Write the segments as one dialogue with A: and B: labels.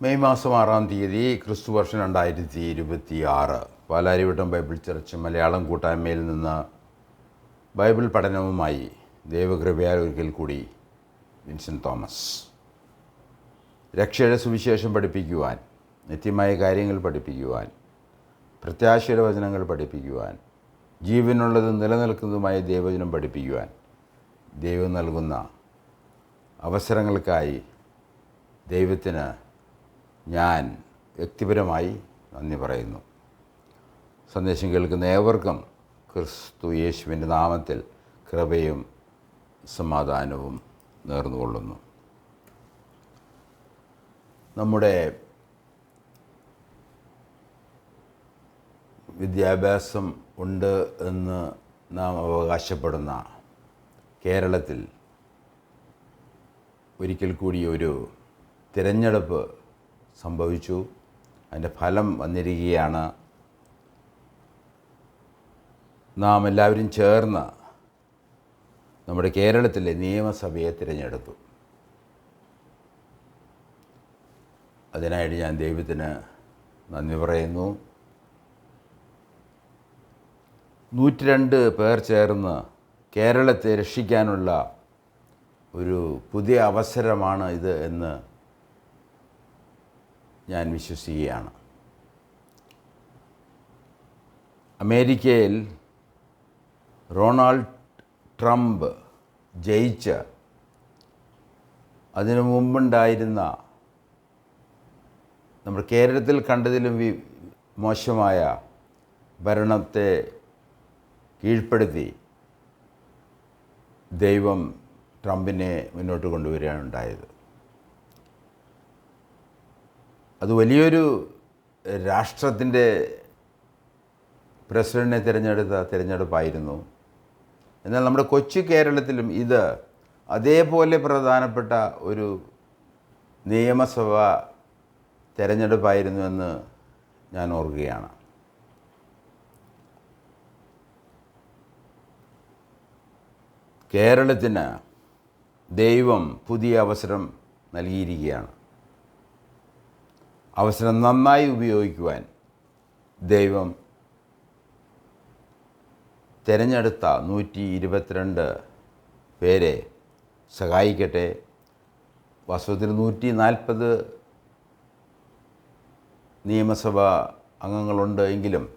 A: May മാസം 6-ാം തീയതി ക്രിസ്തുവർഷം 2026 പാലാരിവട്ടം ബൈബിൾ ചർച്ച് മലയാളം കൂട്ടായ്മയിൽ നിന്ന് ബൈബിൾ പഠനവുമായി ദൈവകൃപയാൽ ഒരിക്കൽ കൂടി വിൻസെൻ്റ് തോമസ്. രക്ഷയുടെ സുവിശേഷം പഠിപ്പിക്കുവാൻ, നിത്യമായ കാര്യങ്ങൾ പഠിപ്പിക്കുവാൻ, പ്രത്യാശയുടെ വചനങ്ങൾ പഠിപ്പിക്കുവാൻ, ജീവനുള്ളതും നിലനിൽക്കുന്നതുമായ ദൈവവചനം പഠിപ്പിക്കുവാൻ ദൈവം നൽകുന്ന അവസരങ്ങൾക്കായി ദൈവത്തിന് ഞാൻ വ്യക്തിപരമായി നന്ദി പറയുന്നു. സന്ദേശം കേൾക്കുന്ന ഏവർക്കും ക്രിസ്തു യേശുവിൻ്റെ നാമത്തിൽ കൃപയും സമാധാനവും നേർന്നുകൊള്ളുന്നു. നമ്മുടെ വിദ്യാഭ്യാസം ഉണ്ട് എന്ന് നാം അവകാശപ്പെടുന്ന കേരളത്തിൽ ഒരിക്കൽ കൂടി ഒരു തിരഞ്ഞെടുപ്പ് സംഭവിച്ചു. അതിൻ്റെ ഫലം വന്നിരിക്കുകയാണ്. നാം എല്ലാവരും ചേർന്ന് നമ്മുടെ കേരളത്തിലെ നിയമസഭയെ തിരഞ്ഞെടുത്തു. അതിനായിട്ട് ഞാൻ ദൈവത്തിന് നന്ദി പറയുന്നു. 102 പേർ ചേർന്ന് കേരളത്തെ രക്ഷിക്കാനുള്ള ഒരു പുതിയ അവസരമാണ് ഇത് എന്ന് ഞാൻ വിശ്വസിക്കുകയാണ്. അമേരിക്കയിൽ റൊണാൾഡ് ട്രംപ് ജയിച്ച് അതിനു മുമ്പുണ്ടായിരുന്ന നമ്മുടെ കേരളത്തിൽ കണ്ടതിലും മോശമായ ഭരണത്തെ കീഴ്പ്പെടുത്തി ദൈവം ട്രംപിനെ മുന്നോട്ട് കൊണ്ടുവരികയാണ് ഉണ്ടായത്. അത് വലിയൊരു രാഷ്ട്രത്തിൻ്റെ പ്രസിഡന്റിനെ തിരഞ്ഞെടുത്ത തിരഞ്ഞെടുപ്പായിരുന്നു. എന്നാൽ നമ്മുടെ കൊച്ചു കേരളത്തിലും ഇത് അതേപോലെ പ്രധാനപ്പെട്ട ഒരു നിയമസഭ തിരഞ്ഞെടുപ്പായിരുന്നു എന്ന് ഞാൻ ഓർക്കുകയാണ്. കേരളത്തിന് ദൈവം പുതിയ അവസരം നൽകിയിരിക്കുകയാണ്. അവസരം നന്നായി ഉപയോഗിക്കുവാൻ ദൈവം തിരഞ്ഞെടുത്ത 122 പേരെ സഹായിക്കട്ടെ. വാസ്തവത്തിൽ 140 നിയമസഭ അംഗങ്ങളുണ്ട് എങ്കിലും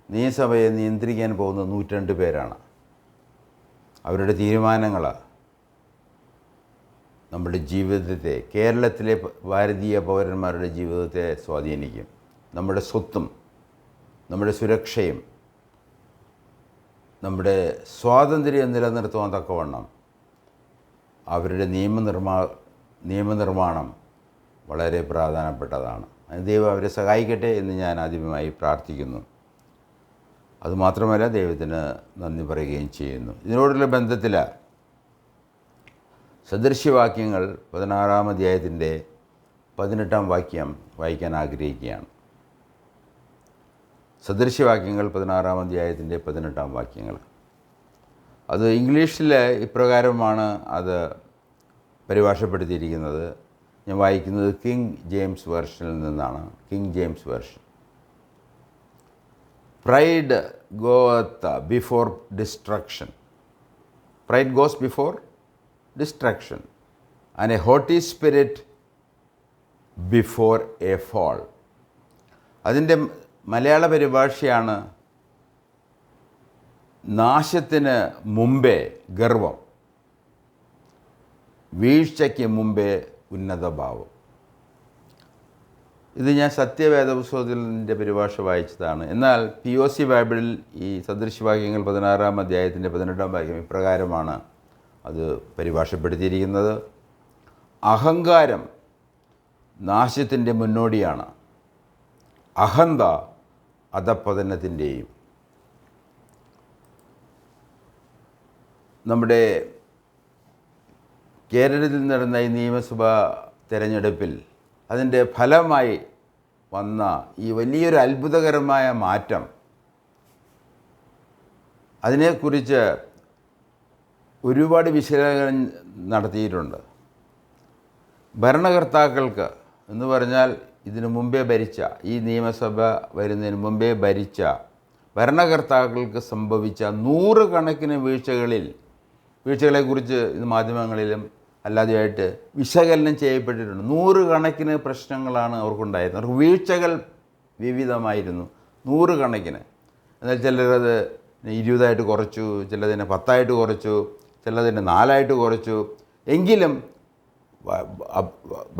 A: നിയമസഭയെ നിയന്ത്രിക്കാൻ പോകുന്നത് 102 പേരാണ്. അവരുടെ തീരുമാനങ്ങൾ നമ്മുടെ ജീവിതത്തെ, കേരളത്തിലെ ഭാരതീയ പൗരന്മാരുടെ ജീവിതത്തെ സ്വാധീനിക്കും. നമ്മുടെ സ്വത്തും നമ്മുടെ സുരക്ഷയും നമ്മുടെ സ്വാതന്ത്ര്യം നിലനിർത്തുവാൻ തക്കവണ്ണം അവരുടെ നിയമനിർമ്മാണം വളരെ പ്രധാനപ്പെട്ടതാണ്. ദൈവം അവരെ സഹായിക്കട്ടെ എന്ന് ഞാൻ ആദ്യമായി പ്രാർത്ഥിക്കുന്നു. അതുമാത്രമല്ല, ദൈവത്തിന് നന്ദി പറയുകയും ചെയ്യുന്നു. ഇതിനോടുള്ള ബന്ധത്തിൽ സദൃശ്യവാക്യങ്ങൾ 16-ാം അധ്യായത്തിൻ്റെ 18-ാം വാക്യം വായിക്കാൻ ആഗ്രഹിക്കുകയാണ്. സദൃശ്യവാക്യങ്ങൾ 16-ാം അധ്യായത്തിൻ്റെ 18-ാം വാക്യങ്ങൾ. അത് ഇംഗ്ലീഷിൽ ഇപ്രകാരമാണ് അത് പരിഭാഷപ്പെടുത്തിയിരിക്കുന്നത്. ഞാൻ വായിക്കുന്നത് കിങ് ജെയിംസ് വേർഷനിൽ നിന്നാണ്. King James Version. Pride goeth before destruction. Pride goes before destruction and a haughty spirit before a fall. അതിൻ്റെ മലയാള പരിഭാഷയാണ് നാശത്തിന് മുമ്പേ ഗർവം, വീഴ്ചയ്ക്ക് മുമ്പേ ഉന്നതഭാവം. ഇത് ഞാൻ സത്യവേദ പുസ്തകത്തിൻ്റെ പരിഭാഷ വായിച്ചതാണ്. എന്നാൽ POC ബൈബിളിൽ ഈ സദൃശ്യവാക്യങ്ങൾ 16-ാം അധ്യായത്തിൻ്റെ 18-ാം വാക്യം ഇപ്രകാരമാണ് അത് പരിഭാഷപ്പെടുത്തിയിരിക്കുന്നത്. അഹങ്കാരം നാശത്തിൻ്റെ മുന്നോടിയാണ്, അഹന്ത അധപ്പതനത്തിൻ്റെയും. നമ്മുടെ കേരളത്തിൽ നടന്ന ഈ നിയമസഭാ തെരഞ്ഞെടുപ്പിൽ അതിൻ്റെ ഫലമായി വന്ന ഈ വലിയൊരു അത്ഭുതകരമായ മാറ്റം, അതിനെക്കുറിച്ച് ഒരുപാട് വിശകലനം നടത്തിയിട്ടുണ്ട്. ഭരണകർത്താക്കൾക്ക് എന്ന് പറഞ്ഞാൽ ഇതിനു മുമ്പേ ഭരിച്ച, ഈ നിയമസഭ വരുന്നതിന് മുമ്പേ ഭരിച്ച ഭരണകർത്താക്കൾക്ക് സംഭവിച്ച നൂറുകണക്കിന് വീഴ്ചകളെക്കുറിച്ച് ഇത് മാധ്യമങ്ങളിലും അല്ലാതെയായിട്ട് വിശകലനം ചെയ്യപ്പെട്ടിട്ടുണ്ട്. നൂറുകണക്കിന് പ്രശ്നങ്ങളാണ് അവർക്കുണ്ടായിരുന്നത്. അവർക്ക് വീഴ്ചകൾ വിവിധമായിരുന്നു, നൂറുകണക്കിന്. എന്നാൽ ചിലരത് 20 കുറച്ചു, ചിലതിനെ 10 കുറച്ചു, ചിലതിനെ 4 കുറച്ചു. എങ്കിലും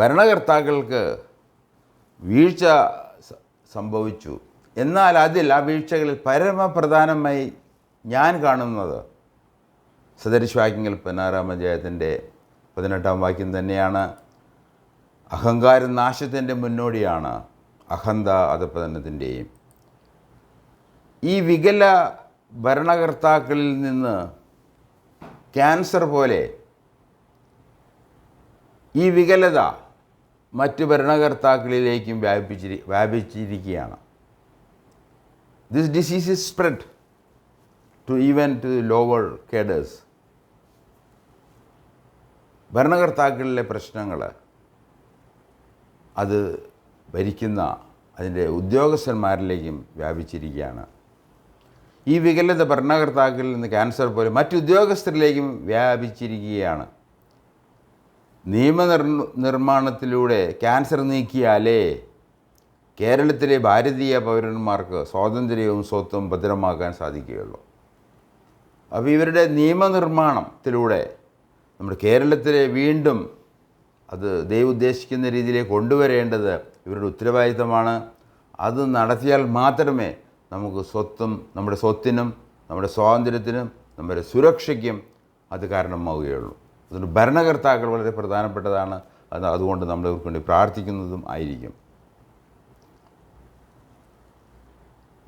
A: ഭരണകർത്താക്കൾക്ക് വീഴ്ച സംഭവിച്ചു. എന്നാൽ ആ വീഴ്ചകളിൽ പരമപ്രധാനമായി ഞാൻ കാണുന്നത് സദൃശവാക്യങ്ങൾ 16-ാം അധ്യായത്തിൻ്റെ 18-ാം വാക്യം തന്നെയാണ്. അഹങ്കാരം നാശത്തിൻ്റെ മുന്നോടിയാണ്, അഹന്ത അധപതനത്തിൻ്റെയും. ഈ വികല ഭരണകർത്താക്കളിൽ നിന്ന് ക്യാൻസർ പോലെ ഈ വികലത മറ്റ് ഭരണകർത്താക്കളിലേക്കും വ്യാപിച്ചിരിക്കുകയാണ്. This disease is spread even to lower cadres. ഭരണകർത്താക്കളിലെ പ്രശ്നങ്ങൾ അത് ഭരിക്കുന്ന അതിൻ്റെ ഉദ്യോഗസ്ഥന്മാരിലേക്കും വ്യാപിച്ചിരിക്കുകയാണ്. ഈ വികലത ഭരണകർത്താക്കളിൽ നിന്ന് ക്യാൻസർ പോലെ മറ്റ് ഉദ്യോഗസ്ഥരിലേക്കും വ്യാപിച്ചിരിക്കുകയാണ്. നിർമ്മാണത്തിലൂടെ ക്യാൻസർ നീക്കിയാലേ കേരളത്തിലെ ഭാരതീയ പൗരന്മാർക്ക് സ്വാതന്ത്ര്യവും സ്വത്തും ഭദ്രമാക്കാൻ സാധിക്കുകയുള്ളൂ. അപ്പോൾ ഇവരുടെ നിയമനിർമ്മാണത്തിലൂടെ നമ്മുടെ കേരളത്തിലെ വീണ്ടും അത് ദൈവം ഉദ്ദേശിക്കുന്ന രീതിയിലേക്ക് കൊണ്ടുവരേണ്ടത് ഇവരുടെ ഉത്തരവാദിത്തമാണ്. അത് നടത്തിയാൽ മാത്രമേ നമുക്ക് നമ്മുടെ സ്വത്തിനും നമ്മുടെ സ്വാതന്ത്ര്യത്തിനും നമ്മുടെ സുരക്ഷയ്ക്കും അത് കാരണമാവുകയുള്ളൂ. അതുകൊണ്ട് ഭരണകർത്താക്കൾ വളരെ പ്രധാനപ്പെട്ടതാണ്. അതുകൊണ്ട് നമ്മൾ ഇവർക്ക് വേണ്ടി പ്രാർത്ഥിക്കുന്നതും ആയിരിക്കും.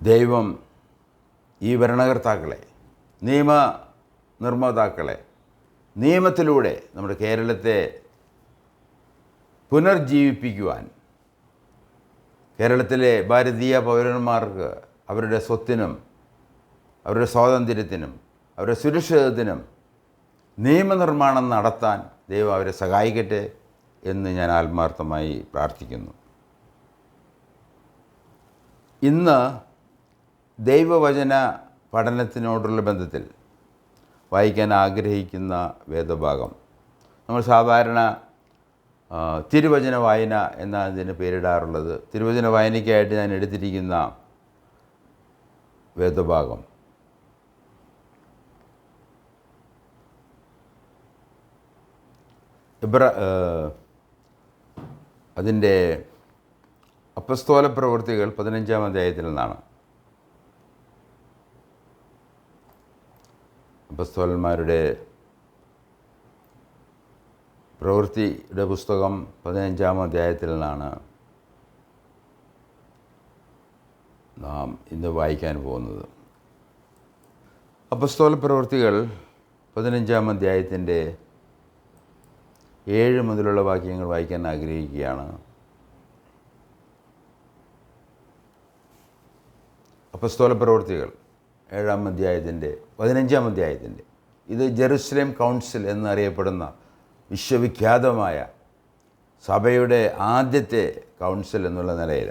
A: ദൈവം ഈ ഭരണകർത്താക്കളെ, നിർമ്മാതാക്കളെ നിയമത്തിലൂടെ നമ്മുടെ കേരളത്തെ പുനർജീവിപ്പിക്കുവാൻ, കേരളത്തിലെ ഭാരതീയ പൗരന്മാർക്ക് അവരുടെ സ്വത്തിനും അവരുടെ സ്വാതന്ത്ര്യത്തിനും അവരുടെ സുരക്ഷിതത്വത്തിനും നിയമനിർമ്മാണം നടത്താൻ ദൈവം അവരെ സഹായിക്കട്ടെ എന്ന് ഞാൻ ആത്മാർത്ഥമായി പ്രാർത്ഥിക്കുന്നു. ഇന്ന് ദൈവവചന പഠനത്തിനോടുള്ള ബന്ധത്തിൽ വായിക്കാൻ ആഗ്രഹിക്കുന്ന വേദഭാഗം, നമ്മൾ സാധാരണ തിരുവചന വായന എന്നാണ് ഇതിന് പേരിടാറുള്ളത്. തിരുവചന വായനയ്ക്കായിട്ട് ഞാൻ എടുത്തിരിക്കുന്ന വേദഭാഗം അതിൻ്റെ അപ്പസ്തോല പ്രവൃത്തികൾ 15-ാം അധ്യായത്തിൽ നിന്നാണ്. അപ്പസ്തോലന്മാരുടെ പ്രവൃത്തിയുടെ പുസ്തകം 15-ാം അധ്യായത്തിൽ നിന്നാണ് നാം ഇന്ന് വായിക്കാൻ പോകുന്നത്. അപ്പസ്തോല പ്രവൃത്തികൾ 15-ാം അധ്യായത്തിൻ്റെ 7 മുതലുള്ള വാക്യങ്ങൾ വായിക്കാൻ ആഗ്രഹിക്കുകയാണ്. അപ്പസ്തോല പ്രവൃത്തികൾ 7-ാം അധ്യായത്തിൻ്റെ 15-ാം അധ്യായത്തിൻ്റെ ഇത് ജെറുസലേം കൗൺസിൽ എന്നറിയപ്പെടുന്ന വിശ്വവിഖ്യാതമായ സഭയുടെ ആദ്യത്തെ കൗൺസിൽ എന്നുള്ള നിലയിൽ,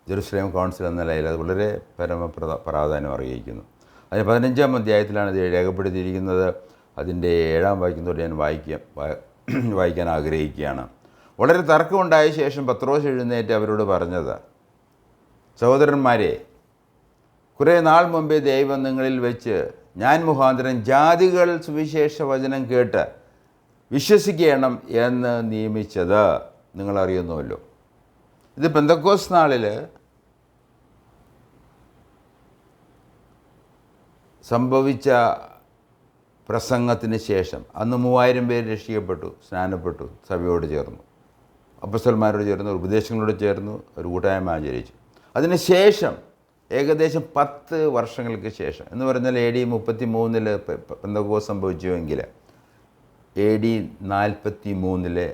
A: ജെറുസലേം കൗൺസിൽ എന്ന നിലയിൽ അത് വളരെ പ്രാധാന്യം അറിയിക്കുന്നു. അതിന് 15-ാം അധ്യായത്തിലാണ് ഇത് രേഖപ്പെടുത്തിയിരിക്കുന്നത്. അതിൻ്റെ 7-ാം വാക്യം തൊട്ട് ഞാൻ വായിക്കാൻ ആഗ്രഹിക്കുകയാണ്. വളരെ തർക്കമുണ്ടായ ശേഷം പത്രോസ് എഴുന്നേറ്റ് അവരോട് പറഞ്ഞത്, സഹോദരന്മാരെ, കുറേ നാൾ മുമ്പേ ദൈവം നിങ്ങളിൽ വെച്ച് ഞാൻ മുഖാന്തരം ജാതികൾ സുവിശേഷ വചനം കേട്ട് വിശ്വസിക്കണം എന്ന് നിയമിച്ചത് നിങ്ങളറിയുന്നുവല്ലോ. ഇത് പെന്തക്കോസ്ത് നാളിൽ സംഭവിച്ച പ്രസംഗത്തിന് ശേഷം അന്ന് 3000 പേര് രക്ഷിക്കപ്പെട്ടു, സ്നാനപ്പെട്ടു, സഭയോട് ചേർന്നു, അപ്പസ്തലന്മാരോട് ചേർന്നു, ഉപദേശങ്ങളോട് ചേർന്നു, ഒരു കൂട്ടായ്മ ആചരിച്ചു. അതിനുശേഷം ഏകദേശം 10 വർഷങ്ങൾക്ക് ശേഷം എന്ന് പറഞ്ഞാൽ AD 33 പെന്തക്കോസ്ത് സംഭവിച്ചുവെങ്കിൽ AD 43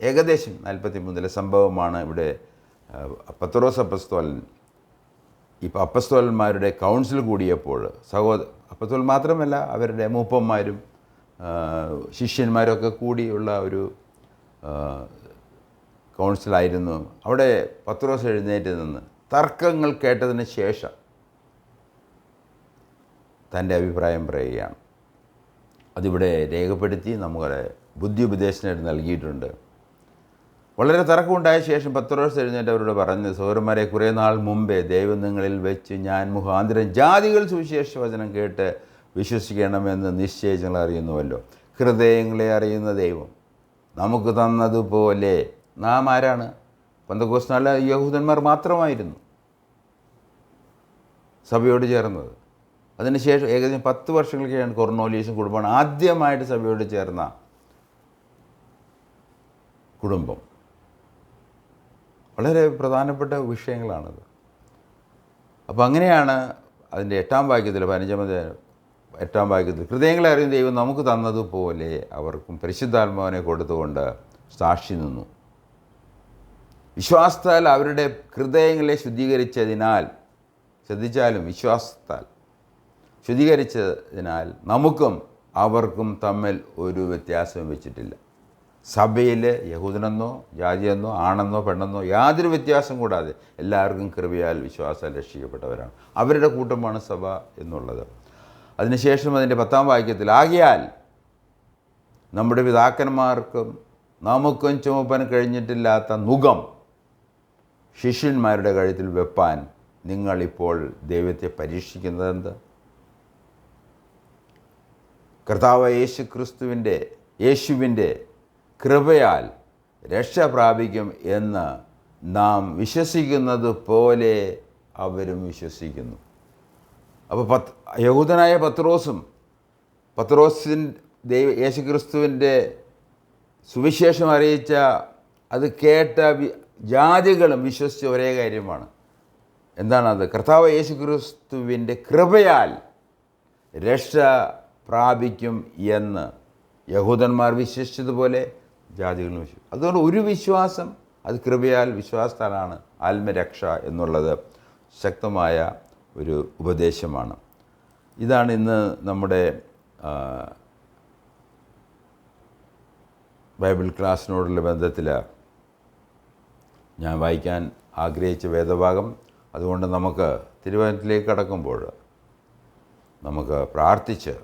A: ഏകദേശം 43 സംഭവമാണ് ഇവിടെ പത്രോസ് അപ്പസ്തോലൻ ഇപ്പോൾ അപ്പസ്തോലന്മാരുടെ കൗൺസിൽ കൂടിയപ്പോൾ അപ്പസ്തോലൻ മാത്രമല്ല അവരുടെ മൂപ്പന്മാരും ശിഷ്യന്മാരൊക്കെ കൂടിയുള്ള ഒരു കൗൺസിലായിരുന്നു. അവിടെ പത്രോസ് എഴുന്നേറ്റ് നിന്ന് തർക്കങ്ങൾ കേട്ടതിന് ശേഷം തൻ്റെ അഭിപ്രായം പറയുകയാണ്. അതിവിടെ രേഖപ്പെടുത്തി നമ്മുടെ ബുദ്ധി ഉപദേശത്തിന് നൽകിയിട്ടുണ്ട്. വളരെ തർക്കമുണ്ടായ ശേഷം പത്രോസ് എഴുന്നേറ്റ് അവരോട് പറഞ്ഞ്, സഹോദരന്മാരെ, കുറേ നാൾ മുമ്പേ ദൈവം നിങ്ങളിൽ വെച്ച് ഞാൻ മുഖാന്തരം ജാതികൾ സുവിശേഷ വചനം കേട്ട് വിശ്വസിക്കണമെന്ന് നിശ്ചയിച്ച് നിങ്ങൾ അറിയുന്നുവല്ലോ. ഹൃദയങ്ങളെ അറിയുന്ന ദൈവം നമുക്ക് തന്നതുപോലെ നാം ആരാണ്? പെന്തക്കോസ്ത് നാളിലെ യഹൂദന്മാർ മാത്രമായിരുന്നു സഭയോട് ചേർന്നത്. അതിനുശേഷം ഏകദേശം 10 വർഷങ്ങൾക്ക് ശേഷം കൊർന്നേലിയസും കുടുംബമാണ് ആദ്യമായിട്ട് സഭയോട് ചേർന്ന കുടുംബം. വളരെ പ്രധാനപ്പെട്ട വിഷയങ്ങളാണത്. അപ്പോൾ അങ്ങനെയാണ് അതിൻ്റെ 8-ാം വാക്യത്തിൽ 8-ാം വാക്യത്തിൽ ഹൃദയങ്ങളെ അറിയുന്ന ദൈവം നമുക്ക് തന്നതുപോലെ അവർക്കും പരിശുദ്ധാത്മാവിനെ കൊടുത്തുകൊണ്ട് സാക്ഷി നിന്നു. വിശ്വാസത്താൽ അവരുടെ ഹൃദയങ്ങളെ ശുദ്ധീകരിച്ചതിനാൽ, ശ്രദ്ധിച്ചാലും വിശ്വാസത്താൽ ശുദ്ധീകരിച്ചതിനാൽ നമുക്കും അവർക്കും തമ്മിൽ ഒരു വ്യത്യാസവും വെച്ചിട്ടില്ല. സഭയിൽ യഹൂദനെന്നോ ജാതിയെന്നോ ആണെന്നോ പെണ്ണെന്നോ യാതൊരു വ്യത്യാസം കൂടാതെ എല്ലാവർക്കും കൃപയാൽ വിശ്വാസത്താൽ രക്ഷിക്കപ്പെട്ടവരാണ്. അവരുടെ കൂട്ടമാണ് സഭ എന്നുള്ളത്. അതിനുശേഷം അതിൻ്റെ 10-ാം വാക്യത്തിൽ ആകയാൽ നമ്മുടെ പിതാക്കന്മാർക്കും നമുക്കും ചുമപ്പാൻ കഴിഞ്ഞിട്ടില്ലാത്ത നുകം ശിഷ്യന്മാരുടെ കഴുത്തിൽ വെപ്പാൻ നിങ്ങളിപ്പോൾ ദൈവത്തെ പരീക്ഷിക്കുന്നതെന്ത്? കർത്താവ് യേശുവിൻ്റെ കൃപയാൽ രക്ഷ പ്രാപിക്കും എന്ന് നാം വിശ്വസിക്കുന്നത് പോലെ അവരും വിശ്വസിക്കുന്നു. അപ്പോൾ യഹൂദനായ പത്രോസിൻ യേശുക്രിസ്തുവിൻ്റെ സുവിശേഷം അറിയിച്ച അത് കേട്ട ജാതികളും വിശ്വസിച്ച ഒരേ കാര്യമാണ്. എന്താണത്? കർത്താവ് യേശുക്രിസ്തുവിൻ്റെ കൃപയാൽ രക്ഷ പ്രാപിക്കും എന്ന് യഹൂദന്മാർ വിശ്വസിച്ചതുപോലെ ജാതികളും വിശ്വസിച്ചു. അതുകൊണ്ട് ഒരു വിശ്വാസം, അത് കൃപയാൽ വിശ്വാസത്താലാണ് ആത്മരക്ഷ എന്നുള്ളത് ശക്തമായ ഒരു ഉപദേശമാണ്. ഇതാണ് ഇന്ന് നമ്മുടെ ബൈബിൾ ക്ലാസ്സിനോടുള്ള ബന്ധത്തിൽ ഞാൻ വായിക്കാൻ ആഗ്രഹിച്ച വേദഭാഗം. അതുകൊണ്ട് നമുക്ക് തിരുവചനത്തിലേക്ക് കടക്കുമ്പോൾ നമുക്ക് പ്രാർത്ഥിച്ച്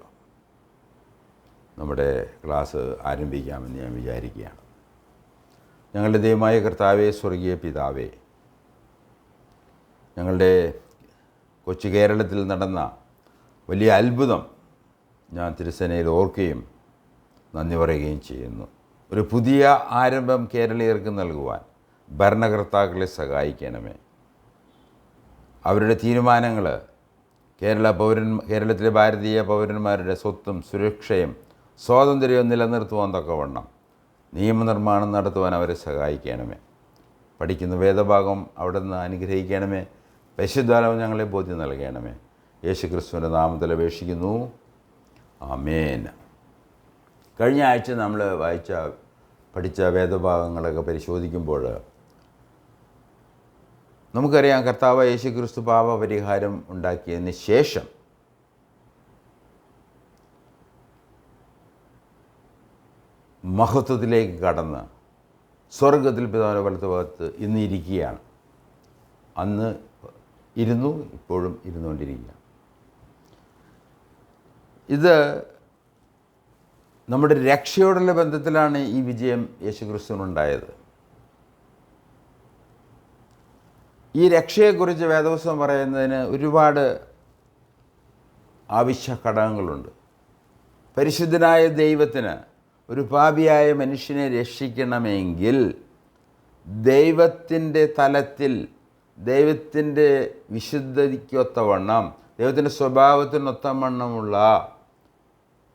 A: നമ്മുടെ ക്ലാസ് ആരംഭിക്കാമെന്ന് ഞാൻ വിചാരിക്കുകയാണ്. ഞങ്ങളുടെ ദൈവമായ കർത്താവേ, സ്വർഗീയ പിതാവേ, ഞങ്ങളുടെ കൊച്ചു കേരളത്തിൽ നടന്ന വലിയ അത്ഭുതം ഞാൻ തിരുസേനയിൽ ഓർക്കുകയും നന്ദി പറയുകയും ചെയ്യുന്നു. ഒരു പുതിയ ആരംഭം കേരളീയർക്ക് നൽകുവാൻ ഭരണകർത്താക്കളെ സഹായിക്കണമേ. അവരുടെ തീരുമാനങ്ങൾ കേരളത്തിലെ ഭാരതീയ പൗരന്മാരുടെ സ്വത്തും സുരക്ഷയും സ്വാതന്ത്ര്യവും നിലനിർത്തുവാൻ തക്കവണ്ണം നിയമനിർമ്മാണം നടത്തുവാൻ അവരെ സഹായിക്കണമേ. പഠിക്കുന്ന വേദഭാഗം അവിടെ നിന്ന് അനുഗ്രഹിക്കണമേ. പരിശുദ്ധാത്മാവ് ഞങ്ങളെ ബോധ്യം നൽകണമേ. യേശുക്രിസ്തുവിൻ്റെ നാമത്തിൽ അപേക്ഷിക്കുന്നു. ആമേൻ. കഴിഞ്ഞ ആഴ്ച നമ്മൾ പഠിച്ച വേദഭാഗങ്ങളൊക്കെ പരിശോധിക്കുമ്പോൾ നമുക്കറിയാം, കർത്താവ് യേശുക്രിസ്തു പാപപരിഹാരം ഉണ്ടാക്കിയതിന് ശേഷം മഹത്വത്തിലേക്ക് കടന്ന് സ്വർഗത്തിൽ പിതാവിൻ്റെ വലത്ത് ഭാഗത്ത് ഇന്ന് ഇരിക്കുകയാണ്. അന്ന് ഇരുന്നു, ഇപ്പോഴും ഇരുന്നുകൊണ്ടിരിക്കുക. ഇത് നമ്മുടെ രക്ഷയോടുള്ള ബന്ധത്തിലാണ് ഈ വിജയം യേശുക്രിസ്തുവിനുണ്ടായത്. ഈ രക്ഷയെക്കുറിച്ച് വേദപുസ്തകം പറയുന്നതിന് ഒരുപാട് ആവശ്യ ഘടകങ്ങളുണ്ട്. പരിശുദ്ധനായ ദൈവത്തിന് ഒരു പാപിയായ മനുഷ്യനെ രക്ഷിക്കണമെങ്കിൽ ദൈവത്തിൻ്റെ തലത്തിൽ, ദൈവത്തിൻ്റെ വിശുദ്ധതയ്ക്കൊത്തവണ്ണം, ദൈവത്തിൻ്റെ സ്വഭാവത്തിനൊത്തവണ്ണമുള്ള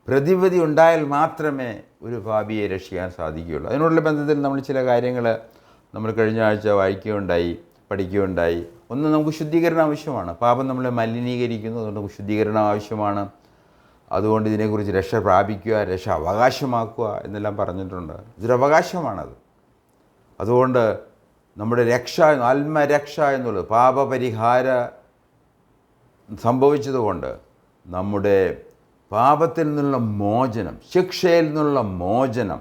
A: പ്രതിവിധി ഉണ്ടായാൽ മാത്രമേ ഒരു പാപിയെ രക്ഷിക്കാൻ സാധിക്കുകയുള്ളൂ. അതിനോടുള്ള ബന്ധത്തിൽ നമ്മൾ ചില കാര്യങ്ങൾ നമ്മൾ കഴിഞ്ഞ ആഴ്ച വായിക്കുകയുണ്ടായി, പഠിക്കുകയുണ്ടായി. ഒന്ന്, നമുക്ക് ശുദ്ധീകരണം ആവശ്യമാണ്. പാപം നമ്മളെ മലിനീകരിക്കുന്നു, അതുകൊണ്ട് നമുക്ക് ശുദ്ധീകരണം ആവശ്യമാണ്. അതുകൊണ്ട് ഇതിനെക്കുറിച്ച് രക്ഷ പ്രാപിക്കുക, രക്ഷ അവകാശമാക്കുക എന്നെല്ലാം പറഞ്ഞിട്ടുണ്ട്. ഇതൊരു അവകാശമാണത്. അതുകൊണ്ട് നമ്മുടെ രക്ഷ, ആത്മരക്ഷ എന്നുള്ളത്, പാപപരിഹാരം സംഭവിച്ചതുകൊണ്ട് നമ്മുടെ പാപത്തിൽ നിന്നുള്ള മോചനം, ശിക്ഷയിൽ നിന്നുള്ള മോചനം,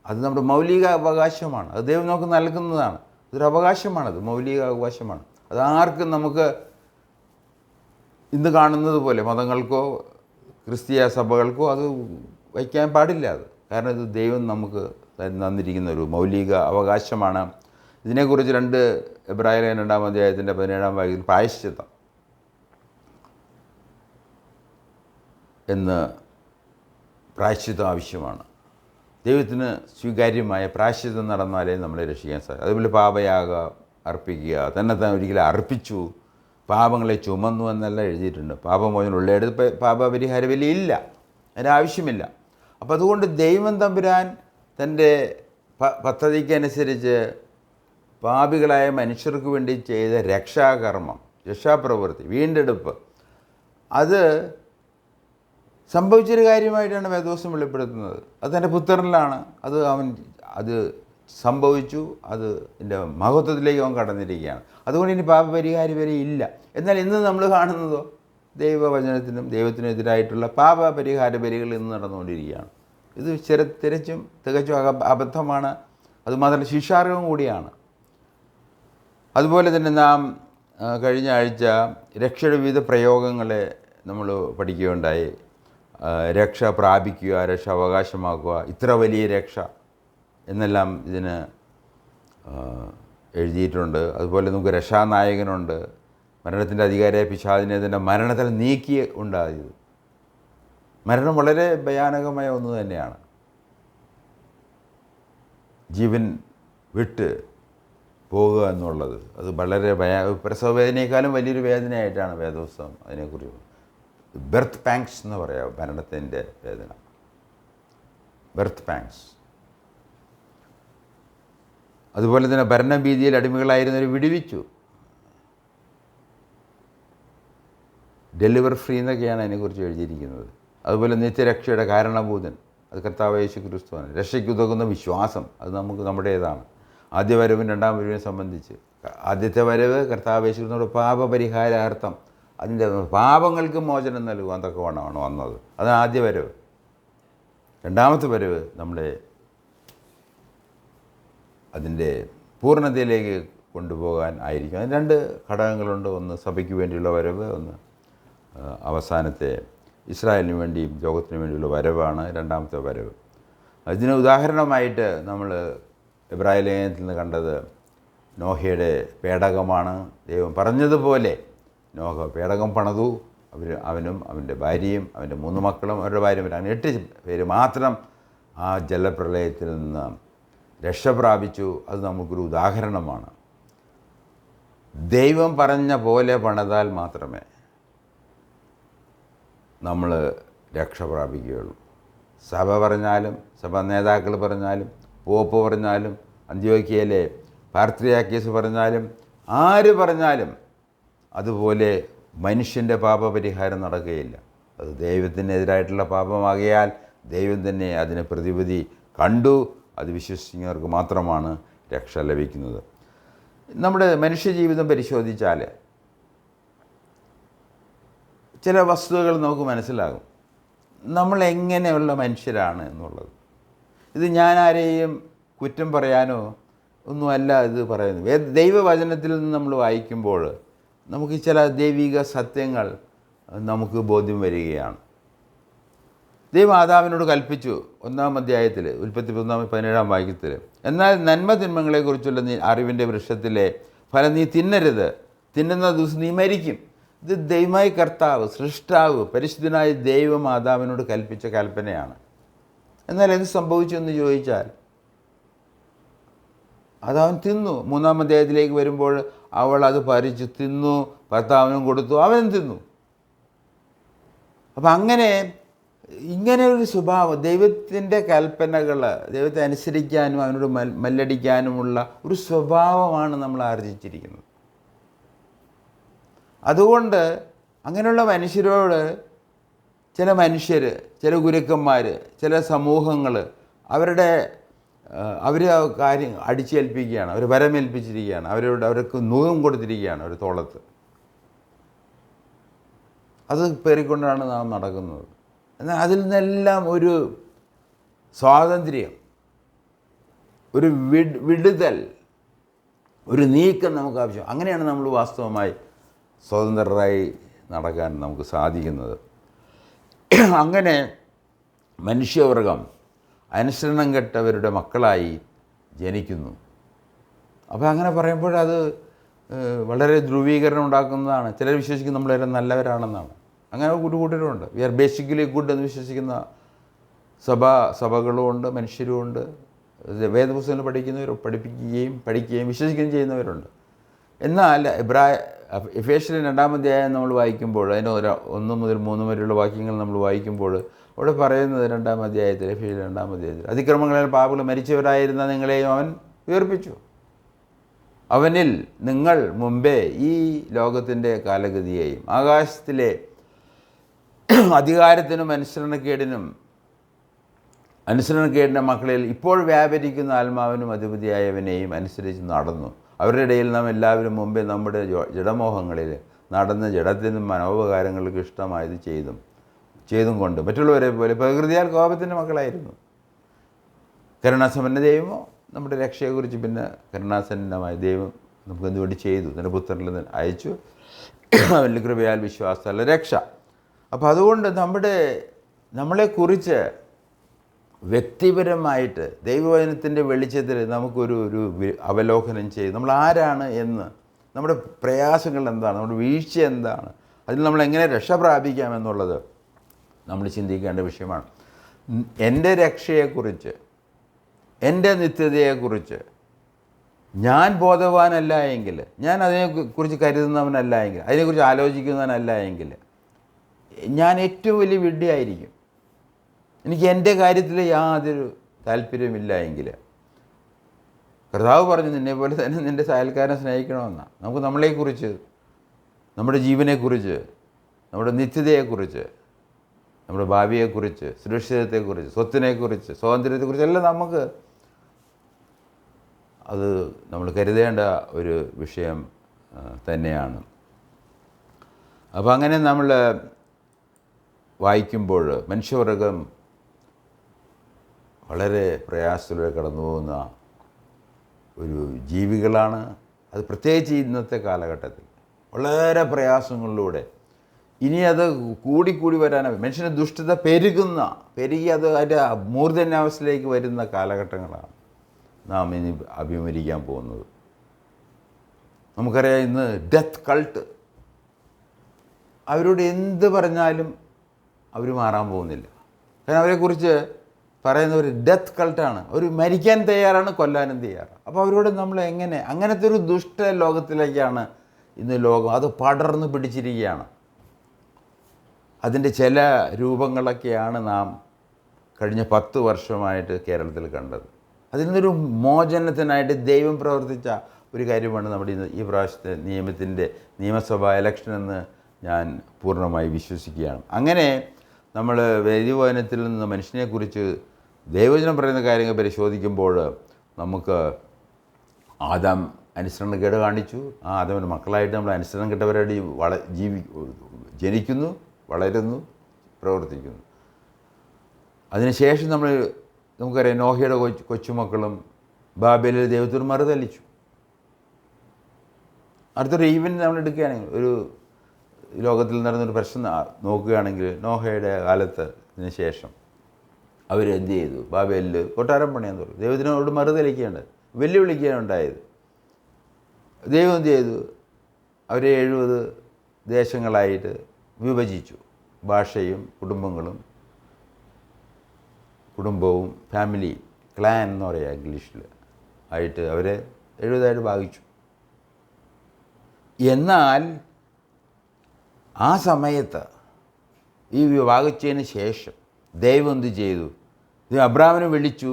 A: അത് നമ്മുടെ മൗലിക അവകാശമാണ്. അത് ദൈവം നമുക്ക് നൽകുന്നതാണ്. അതൊരു അവകാശമാണത്, മൗലിക അവകാശമാണ്. അത് ആർക്കും നമുക്ക് ഇന്ന് കാണുന്നത് പോലെ മതങ്ങൾക്കോ ക്രിസ്തീയ സഭകൾക്കോ അത് വയ്ക്കാൻ പാടില്ല. അത് കാരണം ഇത് ദൈവം നമുക്ക് തന്നിരിക്കുന്ന ഒരു മൗലിക അവകാശമാണ്. ഇതിനെക്കുറിച്ച് 2 എബ്രായർ 2 അധ്യായത്തിൻ്റെ 17 വാക്യത്തിൽ പ്രായശ്ചിത്തം എന്ന് പ്രായശ്ചിത്തം ആവശ്യമാണ്. ദൈവത്തിന് സ്വീകാര്യമായ പ്രായശ്ചിത്തം നടന്നാലേ നമ്മളെ രക്ഷിക്കാൻ സാധിക്കും. അതുപോലെ പാപയാഗം അർപ്പിക്കുക, തന്നെ ഒരിക്കലും അർപ്പിച്ചു, പാപങ്ങളെ ചുമന്നു എന്നല്ല എഴുതിയിട്ടുണ്ട്. പാപമോചനം ഉള്ളയിടത്ത് പാപപരിഹാര ബലിയില്ല, അതിൻ്റെ ആവശ്യമില്ല. അപ്പം അതുകൊണ്ട് ദൈവം തമ്പുരാൻ തൻ്റെ പദ്ധതിക്കനുസരിച്ച് പാപികളായ മനുഷ്യർക്ക് വേണ്ടി ചെയ്ത രക്ഷാകർമ്മം, രക്ഷാപ്രവൃത്തി, വീണ്ടെടുപ്പ്, അത് സംഭവിച്ചൊരു കാര്യമായിട്ടാണ് വേദോസം വെളിപ്പെടുത്തുന്നത്. അത് തൻ്റെ പുത്രനിലാണ് അത് സംഭവിച്ചു. അത് എൻ്റെ മഹത്വത്തിലേക്ക് അവൻ കടന്നിരിക്കുകയാണ്. അതുകൊണ്ട് ഇനി പാപപരിഹാര വരെ ഇല്ല. എന്നാൽ ഇന്ന് നമ്മൾ കാണുന്നതോ ദൈവവചനത്തിനും ദൈവത്തിനെതിരായിട്ടുള്ള പാപപരിഹാര ബലികൾ ഇന്ന് നടന്നുകൊണ്ടിരിക്കുകയാണ്. ഇത് തികച്ചും അബദ്ധമാണ്. അതുമാത്രമല്ല ശിക്ഷാർഹം കൂടിയാണ്. അതുപോലെ തന്നെ നാം കഴിഞ്ഞ ആഴ്ച രക്ഷയുടെ വിവിധ പ്രയോഗങ്ങളെ നമ്മൾ പഠിക്കുകയുണ്ടായി. രക്ഷ പ്രാപിക്കുക, രക്ഷ അവകാശമാക്കുക, ഇത്ര വലിയ രക്ഷ എന്നെല്ലാം ഇതിന് എഴുതിയിട്ടുണ്ട്. അതുപോലെ നമുക്ക് രക്ഷാനായകനുണ്ട്. മരണത്തിൻ്റെ അധികാരിയായ പിശാചിനെ അതിൻ്റെ മരണത്തിൽ നീക്കി ഉണ്ടായത്. മരണം വളരെ ഭയാനകമായ ഒന്ന് തന്നെയാണ്. ജീവൻ വിട്ട് പോകുക എന്നുള്ളത് അത് വളരെ പ്രസവ വേദനയേക്കാളും വലിയൊരു വേദനയായിട്ടാണ് വേദോത്സവം അതിനെക്കുറിച്ച്. ബെർത്ത് പാങ്സ് എന്ന് പറയാം, മരണത്തിൻ്റെ വേദന, ബെർത്ത് പാങ്സ്. അതുപോലെ തന്നെ ഭരണഭീതിയിൽ അടിമകളായിരുന്നവർ വിടുവിച്ചു, ഡെലിവർ ഫ്രീ എന്നൊക്കെയാണ് അതിനെക്കുറിച്ച് എഴുതിയിരിക്കുന്നത്. അതുപോലെ നിത്യരക്ഷയുടെ കാരണഭൂതൻ അത് കർത്താവ് യേശു ക്രിസ്തുവാണ്. രക്ഷയ്ക്കുതകുന്ന വിശ്വാസം അത് നമ്മുടേതാണ്. ആദ്യ വരവും 2ാം വരവിനെ സംബന്ധിച്ച് ആദ്യത്തെ വരവ് കർത്താവ് യേശു ക്രിസ്തുവിനോട് പാപപരിഹാരാർത്ഥം, അതിൻ്റെ പാപങ്ങൾക്ക് മോചനം നൽകുവാൻ തക്കവണ്ണമാണ് വന്നത്. അതാണ് ആദ്യ വരവ്. 2ാമത്തെ വരവ് അതിൻ്റെ പൂർണ്ണതയിലേക്ക് കൊണ്ടുപോകാൻ ആയിരിക്കും. അതിന് 2 ഘടകങ്ങളുണ്ട്. ഒന്ന് സഭയ്ക്ക് വേണ്ടിയുള്ള വരവ്, ഒന്ന് അവസാനത്തെ ഇസ്രായേലിന് വേണ്ടിയും ലോകത്തിന് വേണ്ടിയുള്ള വരവാണ് 2ാമത്തെ വരവ്. അതിന് ഉദാഹരണമായിട്ട് നമ്മൾ എബ്രായ ലേഖനത്തിൽ നിന്ന് കണ്ടത് നോഹയുടെ പേടകമാണ്. ദൈവം പറഞ്ഞതുപോലെ നോഹ പേടകം പണിതു. അവനും അവൻ്റെ ഭാര്യയും അവൻ്റെ 3 മക്കളും അവരുടെ ഭാര്യയും അങ്ങനെ 8 പേര് മാത്രം ആ ജലപ്രളയത്തിൽ നിന്ന് രക്ഷ പ്രാപിച്ചു. അത് നമുക്കൊരു ഉദാഹരണമാണ്. ദൈവം പറഞ്ഞ പോലെ പണിതാൽ മാത്രമേ നമ്മൾ രക്ഷ പ്രാപിക്കുകയുള്ളൂ. സഭ പറഞ്ഞാലും, സഭ നേതാക്കൾ പറഞ്ഞാലും, പോപ്പ് പറഞ്ഞാലും, അന്ത്യോക്യയിലെ പാത്രിയാർക്കീസ് പറഞ്ഞാലും, ആര് പറഞ്ഞാലും അതുപോലെ മനുഷ്യൻ്റെ പാപപരിഹാരം നടക്കുകയില്ല. അത് ദൈവത്തിനെതിരായിട്ടുള്ള പാപമാകിയാൽ ദൈവം തന്നെ അതിന് പ്രതിവിധി കണ്ടു. അത് വിശ്വസിക്കുന്നവർക്ക് മാത്രമാണ് രക്ഷ ലഭിക്കുന്നത്. നമ്മുടെ മനുഷ്യജീവിതം പരിശോധിച്ചാൽ ചില വസ്തുതകൾ നമുക്ക് മനസ്സിലാകും. നമ്മൾ എങ്ങനെയുള്ള മനുഷ്യരാണ് എന്നുള്ളത്. ഇത് ഞാൻ ആരെയും കുറ്റം പറയാനോ ഒന്നുമല്ല ഇത് പറയുന്നത്. ദൈവവചനത്തിൽ നിന്ന് നമ്മൾ വായിക്കുമ്പോൾ നമുക്ക് ചില ദൈവിക സത്യങ്ങൾ നമുക്ക് ബോധ്യം വരികയാണ്. ദൈവം ആദാമിനോട് കൽപ്പിച്ചു 1-ാം അധ്യായത്തിൽ ഉൽപ്പത്തി 17-ാം വാക്യത്തിൽ, എന്നാൽ നന്മ തിന്മകളെക്കുറിച്ചുള്ള അറിവിൻ്റെ വൃക്ഷത്തിലെ ഫലം നീ തിന്നരുത്, തിന്നുന്ന ദിവസം നീ മരിക്കും. ഇത് ദൈവമായ കർത്താവ്, സൃഷ്ടാവ്, പരിശുദ്ധനായ ദൈവം ആദാമിനോട് കൽപ്പിച്ച കൽപ്പനയാണ്. എന്നാൽ എന്ത് സംഭവിച്ചു എന്ന് ചോദിച്ചാൽ അതവൻ തിന്നു. 3-ാം അധ്യായത്തിലേക്ക് വരുമ്പോൾ അവൾ അത് പറിച്ചു തിന്നു, ഭർത്താവിനും കൊടുത്തു, അവനും തിന്നു. അപ്പം ഇങ്ങനെ ഒരു സ്വഭാവം, ദൈവത്തിൻ്റെ കൽപ്പനകൾ ദൈവത്തെ അനുസരിക്കാനും അവനോട് മല്ലടിക്കാനുമുള്ള ഒരു സ്വഭാവമാണ് നമ്മൾ ആർജിച്ചിരിക്കുന്നത്. അതുകൊണ്ട് അങ്ങനെയുള്ള മനുഷ്യരോട് ചില മനുഷ്യർ, ചില ഗുരുക്കന്മാർ, ചില സമൂഹങ്ങൾ അവർ കാര്യം അടിച്ചേൽപ്പിക്കുകയാണ്, അവർ വരമേൽപ്പിച്ചിരിക്കുകയാണ്, അവർക്ക് നുകം കൊടുത്തിരിക്കുകയാണ് ഒരു തോളത്ത്. അത് പേറിക്കൊണ്ടാണ് നാം നടക്കുന്നത്. എന്നാൽ അതിൽ നിന്നെല്ലാം ഒരു സ്വാതന്ത്ര്യം ഒരു വിടുതൽ, ഒരു നീക്കം നമുക്ക് ആവശ്യം. അങ്ങനെയാണ് നമ്മൾ വാസ്തവമായി സ്വതന്ത്രരായി നടക്കാൻ നമുക്ക് സാധിക്കുന്നത്. അങ്ങനെ മനുഷ്യവർഗം അനുസരണം കെട്ടവരുടെ മക്കളായി ജനിക്കുന്നു. അപ്പോൾ അങ്ങനെ പറയുമ്പോഴത് വളരെ ധ്രുവീകരണം ഉണ്ടാക്കുന്നതാണ്. ചിലർ വിശ്വസിക്കും നമ്മളെല്ലാം നല്ലവരാണെന്നാണ്. അങ്ങനെ കൂട്ടുകൂട്ടരുമുണ്ട്. വി ആർ ബേസിക്കലി ഗുഡ് എന്ന് വിശ്വസിക്കുന്ന സഭകളുമുണ്ട്, മനുഷ്യരുമുണ്ട്. വേദപുസ്തകങ്ങൾ പഠിക്കുകയും വിശ്വസിക്കുകയും ചെയ്യുന്നവരുണ്ട്. എന്നാൽ എഫേസ്യർ 2-ാം അധ്യായം നമ്മൾ വായിക്കുമ്പോൾ, അതിൻ്റെ 1 മുതൽ 3 വരെയുള്ള വാക്യങ്ങൾ നമ്മൾ വായിക്കുമ്പോൾ അവിടെ പറയുന്നത് 2-ാം അധ്യായത്തിൽ, എഫേസ്യർ 2-ാം അധ്യായത്തിൽ, അതിക്രമങ്ങളിൽ പാപങ്ങൾ മരിച്ചവരായിരുന്ന നിങ്ങളെയും അവൻ ഉയർപ്പിച്ചു. അവനിൽ നിങ്ങൾ മുമ്പേ ഈ ലോകത്തിൻ്റെ കാലഗതിയെയും ആകാശത്തിലെ അധികാരത്തിനും അനുസരണക്കേടിൻ്റെ മക്കളിൽ ഇപ്പോൾ വ്യാപരിക്കുന്ന ആത്മാവിനും അധിപതിയായവനെയും അനുസരിച്ച് നടന്നു. അവരുടെ ഇടയിൽ നാം എല്ലാവരും മുമ്പേ നമ്മുടെ ജഡമോഹങ്ങളിൽ നടന്ന് ജഡത്തിനും മനോപകാരങ്ങൾക്ക് ഇഷ്ടമായത് ചെയ്തും കൊണ്ട് മറ്റുള്ളവരെ പോലെ പ്രകൃതിയാൽ കോപത്തിൻ്റെ മക്കളായിരുന്നു. കരുണാസമ്പന്ന ദൈവമോ നമ്മുടെ രക്ഷയെക്കുറിച്ച് പിന്നെ കരുണാസന്നമായ ദൈവം നമുക്ക് എന്തുകൊണ്ട് ചെയ്തു, തൻ്റെ പുത്രനിൽ നിന്ന് അയച്ചു, അവൻ്റെ കൃപയാൽ വിശ്വാസമല്ല രക്ഷ. അപ്പോൾ അതുകൊണ്ട് നമ്മളെക്കുറിച്ച് വ്യക്തിപരമായിട്ട് ദൈവവചനത്തിൻ്റെ വെളിച്ചത്തിൽ നമുക്കൊരു അവലോകനം ചെയ്ത് നമ്മൾ ആരാണ് എന്ന്, നമ്മുടെ പ്രയാസങ്ങൾ എന്താണ്, നമ്മുടെ വീഴ്ച എന്താണ്, അതിൽ നമ്മൾ എങ്ങനെ രക്ഷ പ്രാപിക്കാമെന്നുള്ളത് നമ്മൾ ചിന്തിക്കേണ്ട വിഷയമാണ്. എൻ്റെ രക്ഷയെക്കുറിച്ച്, എൻ്റെ നിത്യതയെക്കുറിച്ച് ഞാൻ ബോധവാനല്ല എങ്കിൽ, ഞാൻ അതിനെക്കുറിച്ച് കരുതുന്നവനല്ല എങ്കിൽ, അതിനെക്കുറിച്ച് ആലോചിക്കുന്നവനല്ല എങ്കിൽ ഞാൻ ഏറ്റവും വലിയ വിഡ്ഢിയായിരിക്കും. എനിക്ക് എൻ്റെ കാര്യത്തിൽ യാതൊരു താല്പര്യമില്ല എങ്കിൽ, കർത്താവ് പറഞ്ഞു നിന്നെ പോലെ തന്നെ നിൻ്റെ അയൽക്കാരനെ സ്നേഹിക്കണമെന്നാണ്. നമുക്ക് നമ്മളെക്കുറിച്ച്, നമ്മുടെ ജീവനെക്കുറിച്ച്, നമ്മുടെ നിത്യതയെക്കുറിച്ച്, നമ്മുടെ ഭാവിയെക്കുറിച്ച്, സുരക്ഷിതത്വത്തെക്കുറിച്ച്, സ്വത്തിനെക്കുറിച്ച്, സ്വാതന്ത്ര്യത്തെക്കുറിച്ച് എല്ലാം നമുക്ക് അത് നമ്മൾ കരുതേണ്ട ഒരു വിഷയം തന്നെയാണ്. അപ്പോൾ അങ്ങനെ നമ്മൾ വായിക്കുമ്പോൾ മനുഷ്യവർഗം വളരെ പ്രയാസത്തിലൂടെ കടന്നു പോകുന്ന ഒരു ജീവികളാണ്. അത് പ്രത്യേകിച്ച് ഇന്നത്തെ കാലഘട്ടത്തിൽ വളരെ പ്രയാസങ്ങളിലൂടെ ഇനി അത് കൂടിക്കൂടി വരാനാണ്. മനുഷ്യന് ദുഷ്ടത പെരുകി അത് അതിൻ്റെ മൂർധന്യാവസ്ഥയിലേക്ക് വരുന്ന കാലഘട്ടങ്ങളാണ് നാം ഇനി അഭിമുഖീകരിക്കാൻ പോകുന്നത്. നമുക്കറിയാം ഇന്ന് ഡെത്ത് കൾട്ട്, അവരോട് എന്ത് പറഞ്ഞാലും അവർ മാറാൻ പോകുന്നില്ല. കാരണം അവരെക്കുറിച്ച് പറയുന്നവർ ഡെത്ത് കൾട്ടാണ്. അവർ മരിക്കാൻ തയ്യാറാണ്, കൊല്ലാനും തയ്യാറാണ്. അപ്പോൾ അവരോട് നമ്മൾ എങ്ങനെ, അങ്ങനത്തെ ഒരു ദുഷ്ട ലോകത്തിലേക്കാണ് ഇന്ന് ലോകം, അത് പടർന്ന് പിടിച്ചിരിക്കുകയാണ്. അതിൻ്റെ ചില രൂപങ്ങളൊക്കെയാണ് നാം കഴിഞ്ഞ 10 വർഷമായിട്ട് കേരളത്തിൽ കണ്ടത്. അതിൽ നിന്നൊരു മോചനത്തിനായിട്ട് ദൈവം പ്രവർത്തിച്ച ഒരു കാര്യമാണ് നമ്മുടെ ഈ പ്രാവശ്യത്തെ നിയമസഭാ ഇലക്ഷൻ എന്ന് ഞാൻ പൂർണ്ണമായി വിശ്വസിക്കുകയാണ്. അങ്ങനെ നമ്മൾ വേദവചനത്തിൽ നിന്ന് മനുഷ്യനെക്കുറിച്ച് ദൈവവചനം പറയുന്ന കാര്യങ്ങൾ പരിശോധിക്കുമ്പോൾ നമുക്ക് ആദാം അനുസരണക്കേട് കാണിച്ചു. ആ ആദാമിൻ്റെ മക്കളായിട്ട് നമ്മൾ അനുസരണം കെട്ടവരായിട്ട് ജനിക്കുന്നു, വളരുന്നു, പ്രവർത്തിക്കുന്നു. അതിനുശേഷം നമുക്കറിയാം നോഹയുടെ കൊച്ചുമക്കളും ബാബേലിൽ ദൈവത്തിന് മറുതലിച്ചു. അടുത്തൊരു ഈവൻറ്റ് നമ്മൾ എടുക്കുകയാണെങ്കിൽ, ഒരു ലോകത്തിൽ നടന്നൊരു പ്രശ്നം നോക്കുകയാണെങ്കിൽ, നോഹയുടെ കാലത്തിന് ശേഷം അവരെന്ത് ചെയ്തു? ബാബേലിൽ കൊട്ടാരം പണിയാൻ തുടങ്ങി. ദൈവത്തിനോട് മറുതലിക്കുകയാണ്, വെല്ലുവിളിക്കുകയാണ് ഉണ്ടായത്. ദൈവം എന്ത് ചെയ്തു? അവരെ 70 ദേശങ്ങളായിട്ട് വിഭജിച്ചു. ഭാഷയും കുടുംബവും ഫാമിലി, ക്ലാൻ എന്ന് പറയുക ഇംഗ്ലീഷിൽ ആയിട്ട് അവരെ 70 ഭാഗിച്ചു. എന്നാൽ ആ സമയത്ത് ഈ വിഭാഗിച്ചതിന് ശേഷം ദൈവം എന്ത് ചെയ്തു? അബ്രാഹാമിനെ വിളിച്ചു,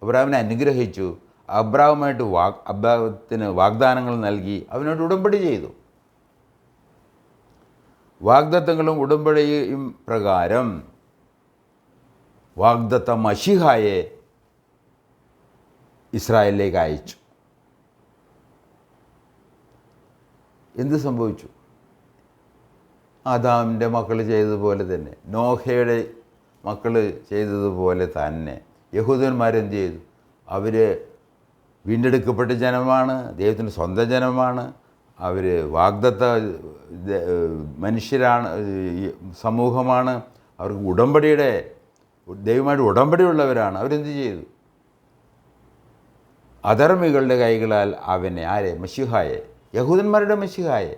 A: അബ്രാഹാമിനെ അനുഗ്രഹിച്ചു, അബ്രാഹത്തിന് വാഗ്ദാനങ്ങൾ നൽകി, അവനോട് ഉടമ്പടി ചെയ്തു. വാഗ്ദത്തങ്ങളും ഉടമ്പടിയും പ്രകാരം വാഗ്ദത്ത മശിഹായെ ഇസ്രായേലിലേക്ക് അയച്ചു. എന്ത് സംഭവിച്ചു? ആദാമിൻ്റെ മക്കൾ ചെയ്തതുപോലെ തന്നെ, നോഹയുടെ മക്കൾ ചെയ്തതുപോലെ തന്നെ യഹൂദന്മാരെന്ത് ചെയ്തു? അവർ വീണ്ടെടുക്കപ്പെട്ട ജനമാണ്, ദൈവത്തിൻ്റെ സ്വന്തം ജനമാണ്. അവർ വാഗ്ദത്ത മനുഷ്യരാണ്, സമൂഹമാണ്. അവർക്ക് ദൈവമായിട്ട് ഉടമ്പടിയുള്ളവരാണ്. അവരെന്ത് ചെയ്തു? അധർമ്മികളുടെ കൈകളാൽ അവനെ, ആരെ? മശിഹായെ, യഹൂദന്മാരുടെ മശിഹായെ.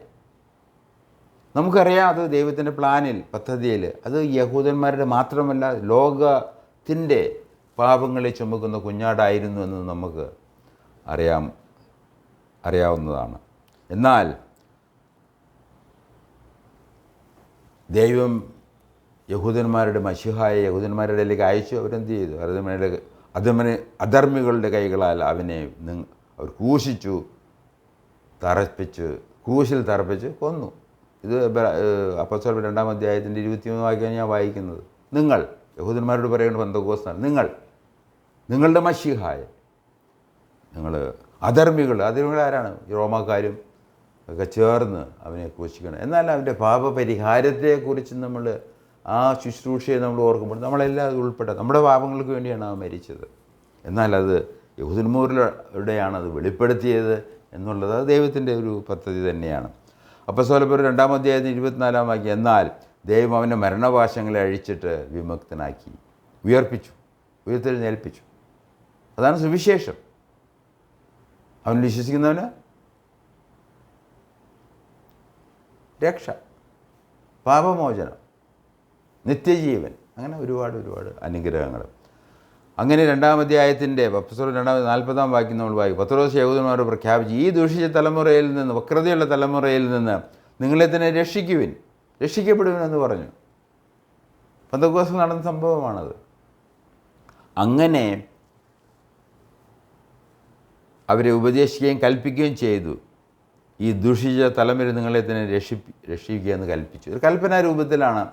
A: നമുക്കറിയാം അത് ദൈവത്തിൻ്റെ പ്ലാനിൽ, പദ്ധതിയിൽ അത് യഹൂദന്മാരുടെ മാത്രമല്ല ലോകത്തിൻ്റെ പാപങ്ങളെ ചുമക്കുന്ന കുഞ്ഞാടായിരുന്നു എന്ന് നമുക്ക് അറിയാവുന്നതാണ്. എന്നാൽ ദൈവം യഹൂദന്മാരുടെ മശിഹായെ യഹൂദന്മാരുടെ ഇടയിലേക്ക് അയച്ചു. അവരെന്ത് ചെയ്തു? അധർമ്മികളുടെ കൈകളാൽ അവനെ അവർ ക്രൂശിൽ തറപ്പിച്ച് കൊന്നു. ഇത് അപ്പോസ്തലർ 2-ാം അധ്യായത്തിൻ്റെ 23 വാക്യമാണ് ഞാൻ വായിക്കുന്നത്. നിങ്ങൾ, യഹൂദന്മാരോട് പറയുന്നത് പെന്തക്കോസ്താണ്, നിങ്ങളുടെ മശിഹായെ, അധർമ്മികളാരാണ്? റോമാക്കാരും ഒക്കെ ചേർന്ന് അവനെ ക്രൂശിക്കണം. എന്നാൽ അവൻ്റെ പാപപരിഹാരത്തെക്കുറിച്ച് നമ്മൾ ആ ശുശ്രൂഷയെ നമ്മൾ ഓർക്കുമ്പോൾ നമ്മളെല്ലാം അത് ഉൾപ്പെട്ട നമ്മുടെ പാപങ്ങൾക്ക് വേണ്ടിയാണ് അവൻ മരിച്ചത്. എന്നാൽ അത് യഹൂദന്മാരിലൂടെയാണ് അത് വെളിപ്പെടുത്തിയത് എന്നുള്ളത് അത് ദൈവത്തിൻ്റെ ഒരു പദ്ധതി തന്നെയാണ്. അപ്പോസ്തലർ 2-ാം അധ്യായത്തിന് 24-ാം വാക്യം, എന്നാൽ ദൈവം അവൻ്റെ മരണപാശങ്ങളെ അഴിച്ചിട്ട് വിമുക്തനാക്കി, ഉയർത്തെഴുന്നേൽപ്പിച്ചു. അതാണ് സുവിശേഷം. അവൻ വിശ്വസിക്കുന്നവന് രക്ഷ, പാപമോചനം, നിത്യജീവൻ, അങ്ങനെ ഒരുപാട് അനുഗ്രഹങ്ങൾ. അങ്ങനെ 2-ാം അധ്യായത്തിൻ്റെ അപ്പോസ്തലർ 2-40-ാം വാക്യം നമ്മൾ വായിക്കും. പത്രോസ് യഹൂദന്മാരോട് പ്രഖ്യാപിച്ചു, ഈ ദൂഷിച്ച തലമുറയിൽ നിന്ന്, വക്രതയുള്ള തലമുറയിൽ നിന്ന് നിങ്ങളെ തന്നെ രക്ഷിക്കപ്പെടുവിനെന്ന് പറഞ്ഞു. പെന്തക്കോസ്തിൽ നടന്ന സംഭവമാണത്. അങ്ങനെ അവരെ ഉപദേശിക്കുകയും കൽപ്പിക്കുകയും ചെയ്തു. ഈ ദുഷിച്ച തലമുറ നിങ്ങളെ തന്നെ രക്ഷിക്കുക എന്ന് കൽപ്പിച്ചു. ഒരു കൽപ്പനാ രൂപത്തിലാണ്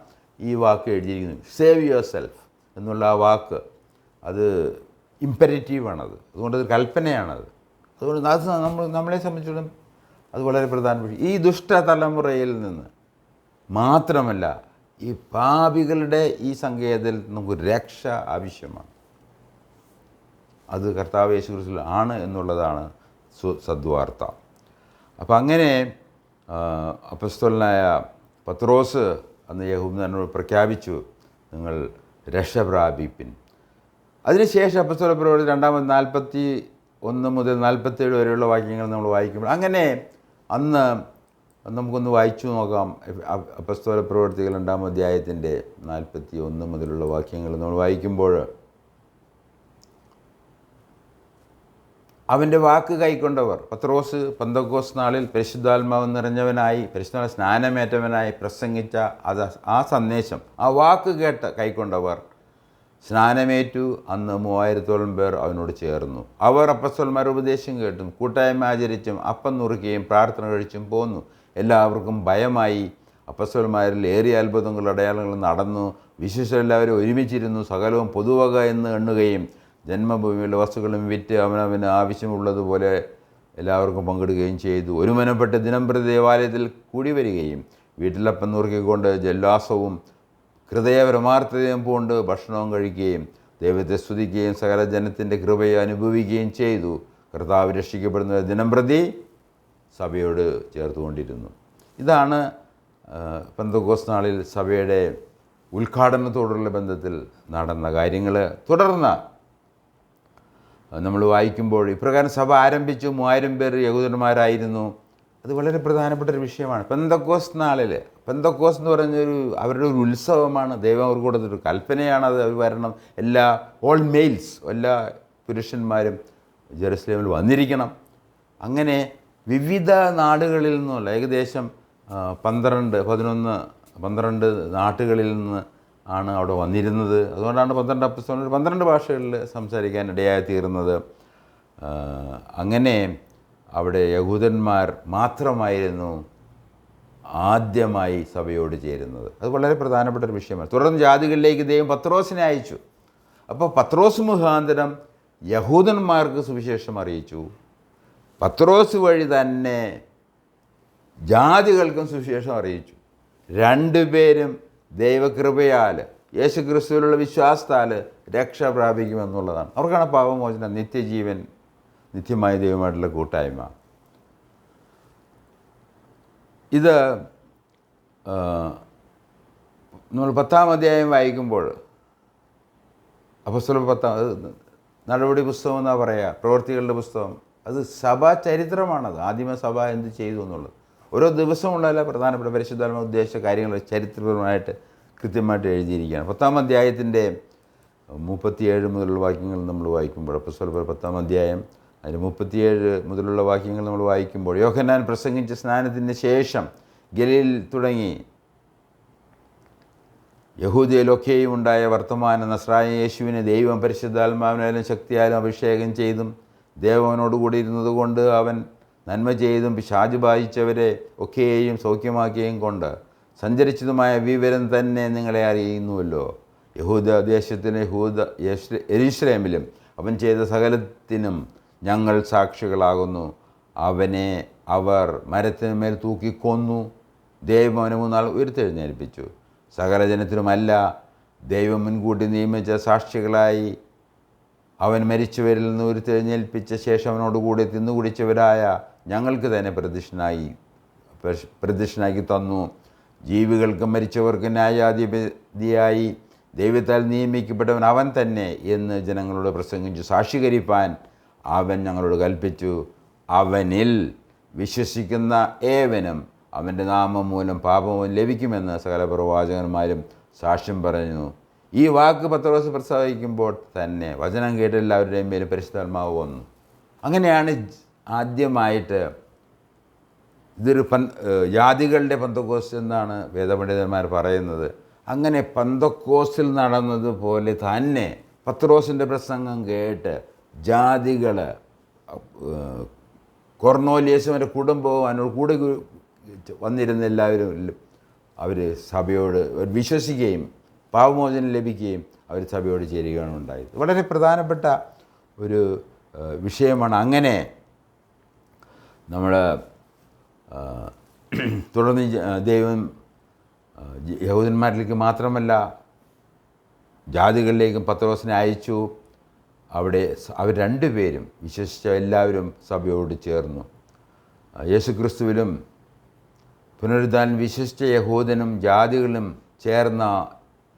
A: ഈ വാക്ക് എഴുതിയിരിക്കുന്നത്. സേവ് യുവർ സെൽഫ് എന്നുള്ള ആ വാക്ക് അത് ഇമ്പരറ്റീവാണത്. അതുകൊണ്ട് അത് കൽപ്പനയാണത്. അതുകൊണ്ട് അത് നമ്മളെ സംബന്ധിച്ചിടത്തോളം അത് വളരെ പ്രധാനപ്പെട്ട ഈ ദുഷ്ടതലമുറയിൽ നിന്ന് മാത്രമല്ല, ഈ പാപികളുടെ ഈ സങ്കേതത്തിൽ നമുക്ക് രക്ഷ ആവശ്യമാണ്. അത് കർത്താവ് യേശു ക്രിസ്തുവിൽ ആണ് എന്നുള്ളതാണ് സദ്വാർത്ത. അപ്പം അങ്ങനെ അപ്പോസ്തലനായ പത്രോസ് അന്ന് യഹൂദന്മാരോട് പ്രഖ്യാപിച്ചു, നിങ്ങൾ രക്ഷ പ്രാപിപ്പിൻ. അതിനുശേഷം അപ്പോസ്തല പ്രവൃത്തി 2-41 മുതൽ 47 വരെയുള്ള വാക്യങ്ങൾ നമ്മൾ വായിക്കുമ്പോൾ, അങ്ങനെ അന്ന് നമുക്കൊന്ന് വായിച്ചു നോക്കാം. അപ്പോസ്തല പ്രവൃത്തികൾ 2-ാം അധ്യായത്തിൻ്റെ 41 മുതലുള്ള വാക്യങ്ങൾ നമ്മൾ വായിക്കുമ്പോൾ, അവൻ്റെ വാക്ക് കൈക്കൊണ്ടവർ, പത്രോസ് പെന്തക്കോസ്ത് നാളിൽ പരിശുദ്ധാത്മാവ് നിറഞ്ഞവനായി, പരിശുദ്ധാത്മാ സ്നാനമേറ്റവനായി പ്രസംഗിച്ച ആ സന്ദേശം, ആ വാക്ക് കേട്ട് കൈക്കൊണ്ടവർ സ്നാനമേറ്റു. അന്ന് 3000-ഓളം പേർ അവനോട് ചേർന്നു. അവർ അപ്പോസ്തലന്മാരുടെ ഉപദേശം കേട്ടും കൂട്ടായ്മ ആചരിച്ചും അപ്പം നുറുക്കുകയും പ്രാർത്ഥന കഴിച്ചും പോന്നു. എല്ലാവർക്കും ഭയമായി. അപ്പോസ്തലന്മാരിൽ ഏറിയ അത്ഭുതങ്ങളും അടയാളങ്ങളും നടന്നു. വിശിഷ്ടരെല്ലാവരും ഒരുമിച്ചിരുന്നു. സകലവും പൊതുവക എന്ന് എണ്ണുകയും ജന്മഭൂമിയിലെ വസ്തുക്കളും വിറ്റ് അവനവന് ആവശ്യമുള്ളതുപോലെ എല്ലാവർക്കും പങ്കിടുകയും ചെയ്തു. ഒരുമനപ്പെട്ട് ദിനംപ്രതി ദേവാലയത്തിൽ കൂടി വരികയും വീട്ടിലപ്പം നുറുക്കിക്കൊണ്ട് ജല്വാസവും ഹൃദയപരമാർത്ഥതയും കൊണ്ട് ഭക്ഷണവും കഴിക്കുകയും ദൈവത്തെ സ്തുതിക്കുകയും സകല ജനത്തിൻ്റെ കൃപയെ അനുഭവിക്കുകയും ചെയ്തു. കർത്താവ് രക്ഷിക്കപ്പെടുന്ന ദിനംപ്രതി സഭയോട് ചേർത്തുകൊണ്ടിരുന്നു. ഇതാണ് പെന്തക്കോസ്ത് നാളിൽ സഭയുടെ ഉദ്ഘാടനത്തോടുള്ള ബന്ധത്തിൽ നടന്ന കാര്യങ്ങൾ. തുടർന്ന് നമ്മൾ വായിക്കുമ്പോൾ ഇപ്രകാരം സഭ ആരംഭിച്ചു. 3000 പേർ യഹൂദന്മാരായിരുന്നു. അത് വളരെ പ്രധാനപ്പെട്ട ഒരു വിഷയമാണ്. പെന്തക്കോസ്ത് നാളിൽ, പെന്തക്കോസ്ത് എന്ന് പറഞ്ഞൊരു അവരുടെ ഒരു ഉത്സവമാണ്. ദൈവം അവർക്ക് കൊടുത്തൊരു കൽപ്പനയാണത്. അവർ വരണം, ഓൾ മെയിൽസ്, എല്ലാ പുരുഷന്മാരും ജെറുസലേമിൽ വന്നിരിക്കണം. അങ്ങനെ വിവിധ നാടുകളിൽ നിന്നുള്ള ഏകദേശം 12 നാട്ടുകളിൽ നിന്ന് ആണ് അവിടെ വന്നിരുന്നത്. അതുകൊണ്ടാണ് 12 അപ്പോസ്തലന്മാർ 12 ഭാഷകളിൽ സംസാരിക്കാൻ ഇടയായി തീർന്നത്. അങ്ങനെ അവിടെ യഹൂദന്മാർ മാത്രമായിരുന്നു ആദ്യമായി സഭയോട് ചേരുന്നത്. അത് വളരെ പ്രധാനപ്പെട്ട ഒരു വിഷയമാണ്. തുടർന്ന് ജാതികളിലേക്ക് ദൈവം പത്രോസിനെ അയച്ചു. അപ്പോൾ പത്രോസ് മുഖാന്തരം യഹൂദന്മാർക്ക് സുവിശേഷം അറിയിച്ചു. പത്രോസ് വഴി തന്നെ ജാതികൾക്കും സുവിശേഷം അറിയിച്ചു. രണ്ടുപേരും ദൈവകൃപയാൽ യേശുക്രിസ്തുവിലുള്ള വിശ്വാസത്താൽ രക്ഷ പ്രാപിക്കുമെന്നുള്ളതാണ്. അവർക്കാണ് പാപമോചനം, നിത്യജീവൻ നിത്യമായ ദൈവമായിട്ടുള്ള കൂട്ടായ്മ. ഇത് നമ്മൾ 10-ാം അധ്യായം വായിക്കുമ്പോൾ അപ്പോസ്തല 10 നടപടി പുസ്തകം എന്നാണ് പറയുക, പ്രവൃത്തികളുടെ പുസ്തകം. അത് സഭാ ചരിത്രമാണത്. ആദിമസഭ എന്ത് ചെയ്തു എന്നുള്ളത് ഓരോ ദിവസമുള്ള പ്രധാനപ്പെട്ട പരിശുദ്ധാത്മാവ് ഉദ്ദേശിച്ച കാര്യങ്ങൾ ചരിത്രപരമായിട്ട് കൃത്യമായിട്ട് എഴുതിയിരിക്കുകയാണ്. 10-ാം അധ്യായത്തിൻ്റെ 37 മുതലുള്ള വാക്യങ്ങൾ നമ്മൾ വായിക്കുമ്പോൾ, അപ്പോസ്തല 10-ാം അധ്യായം അതിന് 37 മുതലുള്ള വാക്യങ്ങൾ നമ്മൾ വായിക്കുമ്പോൾ, യോഹന്നാൻ പ്രസംഗിച്ച സ്നാനത്തിന് ശേഷം ഗലീൽ തുടങ്ങി യഹൂദയിലൊക്കെയും ഉണ്ടായ വർത്തമാന നസ്രായ യേശുവിനെ ദൈവം പരിശുദ്ധാത്മാവിനാലും ശക്തിയാലും അഭിഷേകം ചെയ്തും ദേവനോടുകൂടി ഇരുന്നതുകൊണ്ട് അവൻ നന്മ ചെയ്തും പിശാച് ബാധിച്ചവരെ ഒക്കെയും സൗഖ്യമാക്കിയും കൊണ്ട് സഞ്ചരിച്ചതുമായ വിവരം തന്നെ നിങ്ങളെ അറിയുന്നുവല്ലോ. യഹൂദ ദേശത്തിലെ യെരൂശലേമിലും അവൻ ചെയ്ത സകലത്തിനും ഞങ്ങൾ സാക്ഷികളാകുന്നു. അവനെ അവർ മരത്തിന്മേൽ തൂക്കിക്കൊന്നു, ദൈവം അവനെ 3 നാൾ ഉയർത്തെഴുന്നേൽപ്പിച്ചു. സകല ജനത്തിനുമല്ല, ദൈവം മുൻകൂട്ടി നിയമിച്ച സാക്ഷികളായി അവൻ മരിച്ചവരിൽ നിന്ന് ഉയർത്തെഴുന്നേൽപ്പിച്ച ശേഷം അവനോടുകൂടി തിന്നുകുടിച്ചവരായ ഞങ്ങൾക്ക് തന്നെ പ്രദക്ഷിണാക്കി തന്നു. ജീവികൾക്കും മരിച്ചവർക്കും ന്യായാധിപതിയായി ദൈവത്താൽ നിയമിക്കപ്പെട്ടവൻ അവൻ തന്നെ എന്ന് ജനങ്ങളോട് പ്രസംഗിച്ചു സാക്ഷീകരിപ്പാൻ അവൻ ഞങ്ങളോട് കൽപ്പിച്ചു. അവനിൽ വിശ്വസിക്കുന്ന ഏവനും അവൻ്റെ നാമം മൂലം പാപവും ലഭിക്കുമെന്ന് സകല പ്രവാചകന്മാരും സാക്ഷ്യം പറഞ്ഞു. ഈ വാക്ക് പത്രോസ് പ്രസ്താവിക്കുമ്പോൾ തന്നെ വചനം കേട്ട് എല്ലാവരുടെയും മേലും പരിശുദ്ധാത്മാവ് വന്നു. അങ്ങനെയാണ് ആദ്യമായിട്ട് ഇതൊരു ജാതികളുടെ പെന്തക്കോസ്റ്റ് എന്നാണ് വേദപണ്ഡിതന്മാർ പറയുന്നത്. അങ്ങനെ പെന്തക്കോസ്റ്റിൽ നടന്നതുപോലെ തന്നെ പത്രോസിൻ്റെ പ്രസംഗം കേട്ട് ജാതികൾ, കൊർന്നേലിയസും അവൻ്റെ കുടുംബവും അതിനോട് കൂടെ വന്നിരുന്ന എല്ലാവരും അവർ സഭയോട് വിശ്വസിക്കുകയും പാപമോചനം ലഭിക്കുകയും അവർ സഭയോട് ചേരുകയാണ് ഉണ്ടായത്. വളരെ പ്രധാനപ്പെട്ട ഒരു വിഷയമാണ്. അങ്ങനെ നമ്മൾ തുടർന്ന് ദൈവം യഹൂദന്മാരിലേക്ക് മാത്രമല്ല ജാതികളിലേക്കും പത്രോസിനെ അയച്ചു. അവിടെ അവർ 2 പേരും വിശ്വസിച്ച എല്ലാവരും സഭയോട് ചേർന്നു. യേശുക്രിസ്തുവിലും പുനരുദ്ധാനം വിശ്വസിച്ച യഹൂദനും ജാതികളും ചേർന്ന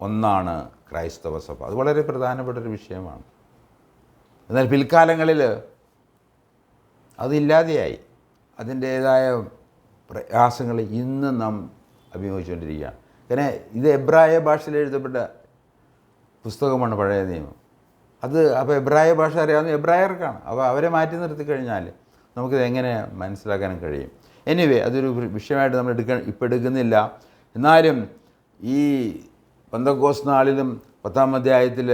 A: ഒന്നാണ് ക്രൈസ്തവ സഭ. അത് വളരെ പ്രധാനപ്പെട്ടൊരു വിഷയമാണ്. എന്നാൽ പിൽക്കാലങ്ങളിൽ അതില്ലാതെയായി. അതിൻ്റേതായ പ്രയാസങ്ങൾ ഇന്ന് നാം അഭിമുഖിച്ചുകൊണ്ടിരിക്കുകയാണ്. കാരണം ഇത് എബ്രായ ഭാഷയിൽ എഴുതപ്പെട്ട പുസ്തകമാണ് പഴയ നിയമം. അപ്പോൾ എബ്രായ ഭാഷ അറിയാവുന്ന എബ്രായർക്കാണ്. അപ്പോൾ അവരെ മാറ്റി നിർത്തി കഴിഞ്ഞാൽ നമുക്കിത് എങ്ങനെ മനസ്സിലാക്കാനും കഴിയും? എനിവേ, അതൊരു വിഷയമായിട്ട് നമ്മൾ ഇപ്പോൾ എടുക്കുന്നില്ല. എന്നാലും ഈ പെന്തക്കോസ്ത് നാളിലും 10-ാം അധ്യായത്തിൽ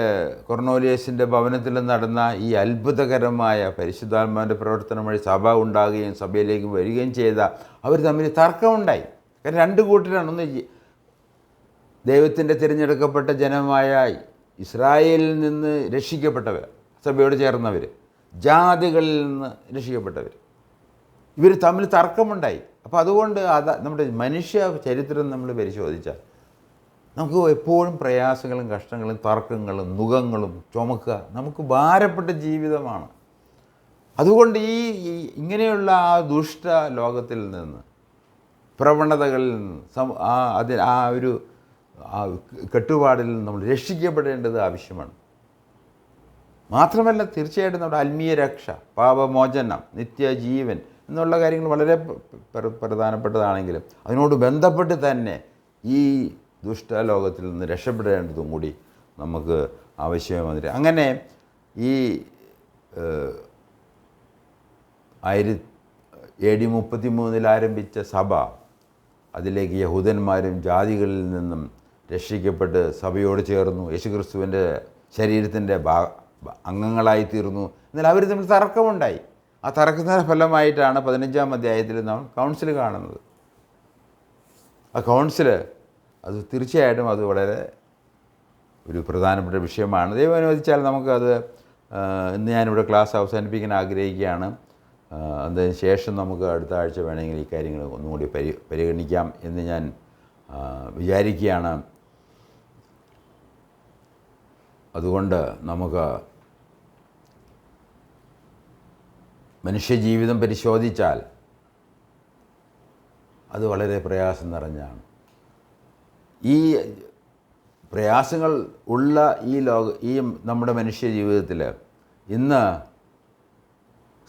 A: കൊർന്നേലിയസിൻ്റെ ഭവനത്തിൽ നടന്ന ഈ അത്ഭുതകരമായ പരിശുദ്ധാത്മാവിൻ്റെ പ്രവർത്തനം വഴി സഭ ഉണ്ടാകുകയും സഭയിലേക്ക് വരികയും ചെയ്ത അവർ തമ്മിൽ തർക്കമുണ്ടായി. കാരണം 2 കൂട്ടരാണ്. ഒന്ന് ദൈവത്തിൻ്റെ തിരഞ്ഞെടുക്കപ്പെട്ട ജനമായ ഇസ്രായേലിൽ നിന്ന് രക്ഷിക്കപ്പെട്ടവർ, സഭയോട് ചേർന്നവർ, ജാതികളിൽ നിന്ന് രക്ഷിക്കപ്പെട്ടവർ, ഇവർ തമ്മിൽ തർക്കമുണ്ടായി. അപ്പോൾ അതുകൊണ്ട് നമ്മുടെ മനുഷ്യ ചരിത്രം നമ്മൾ പരിശോധിച്ചാൽ നമുക്ക് എപ്പോഴും പ്രയാസങ്ങളും കഷ്ടങ്ങളും തർക്കങ്ങളും നുഖങ്ങളും ചുമക്കുക നമുക്ക് ഭാരപ്പെട്ട ജീവിതമാണ്. അതുകൊണ്ട് ഇങ്ങനെയുള്ള ആ ദുഷ്ട ലോകത്തിൽ നിന്ന്, പ്രവണതകളിൽ നിന്ന്, ഒരു കെട്ടുപാടിൽ നിന്ന് നമ്മൾ രക്ഷിക്കപ്പെടേണ്ടത് ആവശ്യമാണ്. മാത്രമല്ല തീർച്ചയായിട്ടും നമ്മുടെ ആത്മീയ രക്ഷ, പാപമോചനം, നിത്യജീവൻ എന്നുള്ള കാര്യങ്ങൾ വളരെ പ്രധാനപ്പെട്ടതാണെങ്കിലും അതിനോട് ബന്ധപ്പെട്ട് തന്നെ ഈ ദുഷ്ടലോകത്തിൽ നിന്ന് രക്ഷപ്പെടേണ്ടതും കൂടി നമുക്ക് ആവശ്യമായി വന്നിട്ട്, അങ്ങനെ ഈ AD 33 ആരംഭിച്ച സഭ അതിലേക്ക് യഹൂദന്മാരും ജാതികളിൽ നിന്നും രക്ഷിക്കപ്പെട്ട് സഭയോട് ചേർന്നു, യേശുക്രിസ്തുവിൻ്റെ ശരീരത്തിൻ്റെ അംഗങ്ങളായിത്തീർന്നു. എന്നാൽ അവർ തമ്മിൽ തർക്കമുണ്ടായി. ആ തർക്കത്തിൻ്റെ ഫലമായിട്ടാണ് 15-ാം അധ്യായത്തിൽ നാം കൗൺസിൽ കാണുന്നത്. ആ കൗൺസിൽ അത് തീർച്ചയായിട്ടും അത് വളരെ ഒരു പ്രധാനപ്പെട്ട വിഷയമാണ്. ദൈവം അനുവദിച്ചാൽ നമുക്കത് ഇന്ന് ഞാനിവിടെ ക്ലാസ് അവസാനിപ്പിക്കാൻ ആഗ്രഹിക്കുകയാണ്. അതിന് ശേഷം നമുക്ക് അടുത്ത ആഴ്ച വേണമെങ്കിൽ ഈ കാര്യങ്ങൾ ഒന്നുകൂടി പരിഗണിക്കാം എന്ന് ഞാൻ വിചാരിക്കുകയാണ്. അതുകൊണ്ട് നമുക്ക് മനുഷ്യജീവിതം പരിശോധിച്ചാൽ അത് വളരെ പ്രയാസം നിറഞ്ഞാണ്. ഈ പ്രയാസങ്ങൾ ഉള്ള ഈ നമ്മുടെ മനുഷ്യ ജീവിതത്തിൽ ഇന്ന്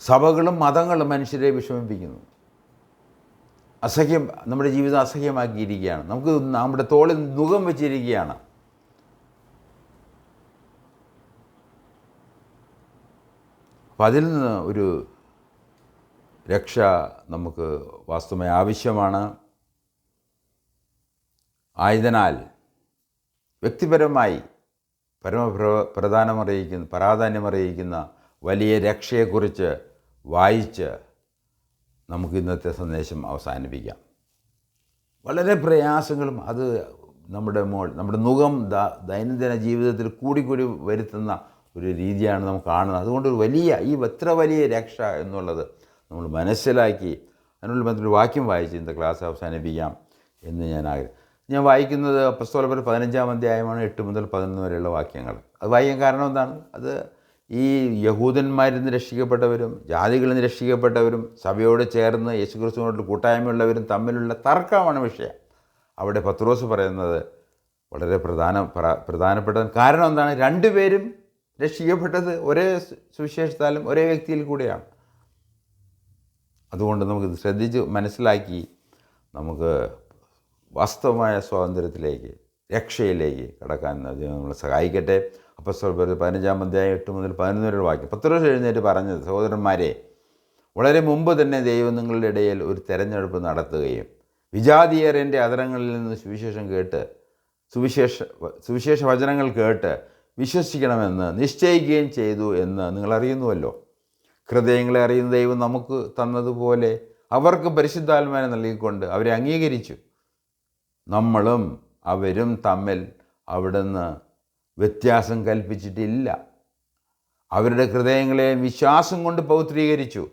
A: സഭകളും മതങ്ങളും മനുഷ്യരെ വിഷമിപ്പിക്കുന്നു. നമ്മുടെ ജീവിതം അസഹ്യമാക്കിയിരിക്കുകയാണ്. നമുക്ക് നമ്മുടെ തോളിൽ നുകം വെച്ചിരിക്കുകയാണ്. അപ്പം അതിൽ നിന്ന് ഒരു രക്ഷ നമുക്ക് വാസ്തവമായി ആവശ്യമാണ്. ആയതിനാൽ വ്യക്തിപരമായി പ്രാധാന്യമറിയിക്കുന്ന വലിയ രക്ഷയെക്കുറിച്ച് വായിച്ച് നമുക്ക് ഇന്നത്തെ സന്ദേശം അവസാനിപ്പിക്കാം. വളരെ പ്രയാസങ്ങളും അത് നമ്മുടെ നുകം ദൈനംദിന ജീവിതത്തിൽ കൂടിക്കൂടി വരുത്തുന്ന ഒരു രീതിയാണ് നമുക്ക് കാണുന്നത്. അതുകൊണ്ട് എത്ര വലിയ രക്ഷ എന്നുള്ളത് നമ്മൾ മനസ്സിലാക്കി അതിനുള്ള ബന്ധത്തിൽ വാക്യം വായിച്ച് ഇന്നത്തെ ക്ലാസ് അവസാനിപ്പിക്കാം എന്ന് ഞാൻ വായിക്കുന്നത് അപ്പോസ്തലപ്രവൃത്തി 15-ാം അധ്യായമാണ്, 8 മുതൽ 11 വരെയുള്ള വാക്യങ്ങൾ. അത് വായിക്കാൻ കാരണം എന്താണ്? അത് ഈ യഹൂദന്മാരിൽ നിന്ന് രക്ഷിക്കപ്പെട്ടവരും ജാതികളിൽ നിന്ന് രക്ഷിക്കപ്പെട്ടവരും സഭയോട് ചേർന്ന് യേശുക്രിസ്തുവിനോട് കൂട്ടായ്മയുള്ളവരും തമ്മിലുള്ള തർക്കമാണ് വിഷയം. അവിടെ പത്രോസ് പറയുന്നത് വളരെ പ്രധാനപ്പെട്ട കാരണം എന്താണ്? രണ്ടുപേരും രക്ഷിക്കപ്പെട്ടത് ഒരേ സുവിശേഷത്താലും ഒരേ വ്യക്തിയിൽ കൂടെയാണ്. അതുകൊണ്ട് നമുക്ക് ശ്രദ്ധിച്ച് മനസ്സിലാക്കി നമുക്ക് വാസ്തവമായ സ്വാതന്ത്ര്യത്തിലേക്ക്, രക്ഷയിലേക്ക് കടക്കാൻ ദൈവം നമ്മളെ സഹായിക്കട്ടെ. അപ്പോസ്തലപ്രവൃത്തി 15-ാം അധ്യായം 8 മുതൽ 11 വരെ വാക്യം. പത്രോസ് എഴുന്നേറ്റ് പറഞ്ഞത്, സഹോദരന്മാരെ, വളരെ മുമ്പ് തന്നെ ദൈവം നിങ്ങളുടെ ഇടയിൽ ഒരു തെരഞ്ഞെടുപ്പ് നടത്തുകയും വിജാതീയർ എൻ്റെ അധരങ്ങളിൽ നിന്ന് സുവിശേഷ വചനങ്ങൾ കേട്ട് വിശ്വസിക്കണമെന്ന് നിശ്ചയിക്കുകയും ചെയ്തു എന്ന് നിങ്ങൾ അറിയുന്നുവല്ലോ. ഹൃദയങ്ങളെ അറിയുന്ന ദൈവം നമുക്ക് തന്നതുപോലെ അവർക്ക് പരിശുദ്ധാത്മാവിനെ നൽകിക്കൊണ്ട് അവരെ അംഗീകരിച്ചു. നമ്മളും അവരും തമ്മിൽ അവിടുന്ന് വ്യത്യാസം കൽപ്പിച്ചിട്ടില്ല. അവരുടെ ഹൃദയങ്ങളെ വിശ്വാസം കൊണ്ട് പൗത്രീകരിച്ചു.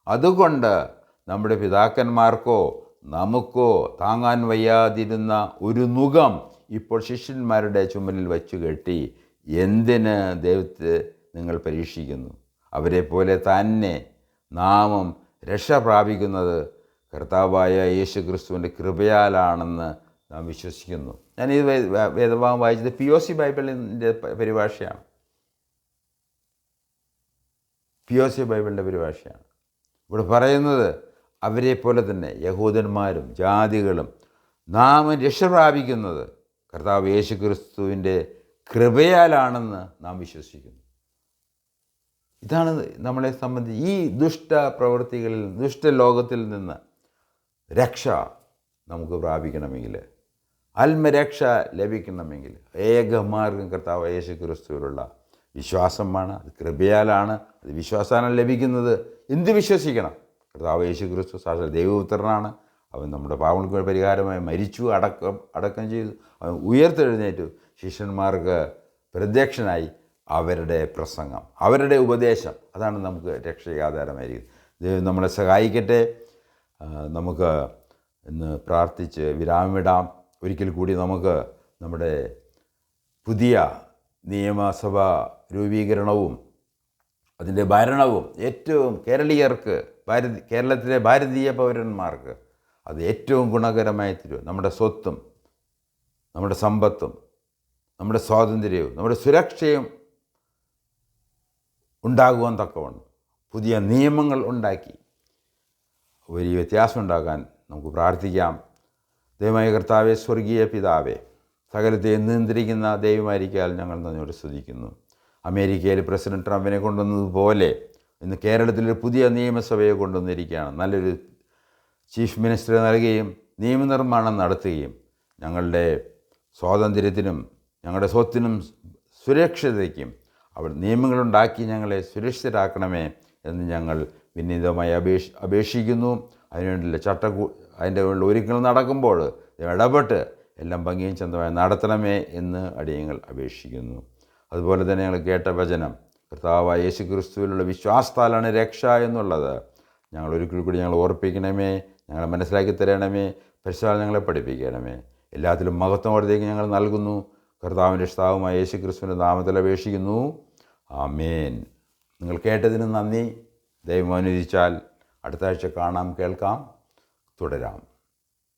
A: അതുകൊണ്ട് നമ്മുടെ പിതാക്കന്മാർക്കോ നമുക്കോ താങ്ങാൻ വയ്യാതിരുന്ന ഒരു നുകം ഇപ്പോൾ ശിഷ്യന്മാരുടെ ചുമലിൽ വച്ചു കെട്ടി എന്തിന് ദൈവത്തെ നിങ്ങൾ പരീക്ഷിക്കുന്നു? അവരെ പോലെ തന്നെ നാമും രക്ഷ പ്രാപിക്കുന്നത് കർത്താവായ യേശുക്രിസ്തുവിൻ്റെ കൃപയാലാണെന്ന് നാം വിശ്വസിക്കുന്നു. ഞാനിത് വേദഭാഗം വായിച്ചത് POC ബൈബിളിൻ്റെ പരിഭാഷയാണ്. POC ബൈബിളിൻ്റെ പരിഭാഷയാണ്. ഇവിടെ പറയുന്നത് അവരെ പോലെ തന്നെ യഹൂദന്മാരും ജാതികളും നാം രക്ഷ പ്രാപിക്കുന്നത് കർത്താവ് യേശുക്രിസ്തുവിൻ്റെ കൃപയാലാണെന്ന് നാം വിശ്വസിക്കുന്നു. ഇതാണ് നമ്മളെ സംബന്ധിച്ച് ഈ ദുഷ്ടപ്രവൃത്തികളിൽ, ദുഷ്ടലോകത്തിൽ നിന്ന് രക്ഷ നമുക്ക് പ്രാപിക്കണമെങ്കിൽ, ആത്മരക്ഷ ലഭിക്കണമെങ്കിൽ ഏകമാർഗം കർത്താവ് യേശുക്രിസ്തുവിലുള്ള വിശ്വാസമാണ്. അത് കൃപയാലാണ്. അത് വിശ്വാസമാണ് ലഭിക്കുന്നത്. എന്ത് വിശ്വസിക്കണം? കർത്താവ് യേശുക്രിസ്തു സാക്ഷാൽ ദൈവപുത്രനാണ്. അവൻ നമ്മുടെ പാപങ്ങൾക്ക് പരിഹാരമായി മരിച്ചു, അടക്കം ചെയ്തു. അവൻ ഉയർത്തെഴുന്നേറ്റു. ശിഷ്യന്മാർക്ക് പ്രത്യക്ഷനായി. അവരുടെ പ്രസംഗം, അവരുടെ ഉപദേശം, അതാണ് നമുക്ക് രക്ഷയ്ക്ക് ആധാരമായിരിക്കുന്നത്. ദൈവം നമ്മളെ സഹായിക്കട്ടെ. നമുക്ക് ഇന്ന് പ്രാർത്ഥിച്ച് വിരാമമിടാം. ഒരിക്കൽ കൂടി നമുക്ക് നമ്മുടെ പുതിയ നിയമസഭ രൂപീകരണവും അതിൻ്റെ ഭരണവും ഏറ്റവും കേരളീയർക്ക്, കേരളത്തിലെ ഭാരതീയ പൗരന്മാർക്ക് അത് ഏറ്റവും ഗുണകരമായി തീരും. നമ്മുടെ സ്വത്തും നമ്മുടെ സമ്പത്തും നമ്മുടെ സ്വാതന്ത്ര്യവും നമ്മുടെ സുരക്ഷയും ഉണ്ടാകുവാൻ തക്കവണ്ണം പുതിയ നിയമങ്ങൾ ഉണ്ടാക്കി വലിയ വ്യത്യാസം ഉണ്ടാക്കാൻ നമുക്ക് പ്രാർത്ഥിക്കാം. ദൈവമായ കർത്താവേ, സ്വർഗീയ പിതാവേ, സകലത്തെ നിയന്ത്രിക്കുന്ന ദൈവമായിരിക്കാൽ ഞങ്ങൾ നന്ദിയോടെ സ്തുതിക്കുന്നു. അമേരിക്കയിൽ പ്രസിഡന്റ് ട്രംപിനെ കൊണ്ടുവന്നതുപോലെ ഇന്ന് കേരളത്തിലൊരു പുതിയ നിയമസഭയെ കൊണ്ടുവന്നിരിക്കുകയാണ്. നല്ലൊരു ചീഫ് മിനിസ്റ്റർ നൽകുകയും നിയമനിർമ്മാണം നടത്തുകയും ഞങ്ങളുടെ സ്വാതന്ത്ര്യത്തിനും ഞങ്ങളുടെ സ്വത്തിനും സുരക്ഷിതയ്ക്കും അവിടെ നിയമങ്ങളുണ്ടാക്കി ഞങ്ങളെ സുരക്ഷിതരാക്കണമേ എന്ന് ഞങ്ങൾ വിനീതമായി അപേക്ഷിക്കുന്നു. അതിനുവേണ്ടിയുള്ള അതിൻ്റെ ഒരുക്കങ്ങൾ നടക്കുമ്പോൾ ഇടപെട്ട് എല്ലാം ഭംഗിയും ചന്തമായി നടത്തണമേ എന്ന് അടിയങ്ങൾ അപേക്ഷിക്കുന്നു. അതുപോലെ തന്നെ ഞങ്ങൾ കേട്ട വചനം കർത്താവായ യേശുക്രിസ്തുവിലുള്ള വിശ്വാസത്താലാണ് രക്ഷ എന്നുള്ളത് ഞങ്ങൾ ഒരിക്കൽ കൂടി ഞങ്ങൾ ഓർപ്പിക്കണമേ. ഞങ്ങളെ മനസ്സിലാക്കി തരണമേ. പരിശുദ്ധാത്മാവ് ഞങ്ങളെ പഠിപ്പിക്കണമേ. എല്ലാത്തിലും മഹത്വം അവിടത്തേക്ക് ഞങ്ങൾ നൽകുന്നു. കർത്താവിൻ്റെ രക്ഷിതാവുമായ യേശുക്രിസ്തുവിൻ്റെ നാമത്തിൽ അപേക്ഷിക്കുന്നു. ആമേൻ. നിങ്ങൾ കേട്ടതിന് നന്ദി. ദൈവം അനുവദിച്ചാൽ അടുത്ത ആഴ്ച കാണാം, കേൾക്കാം, തുടരാം.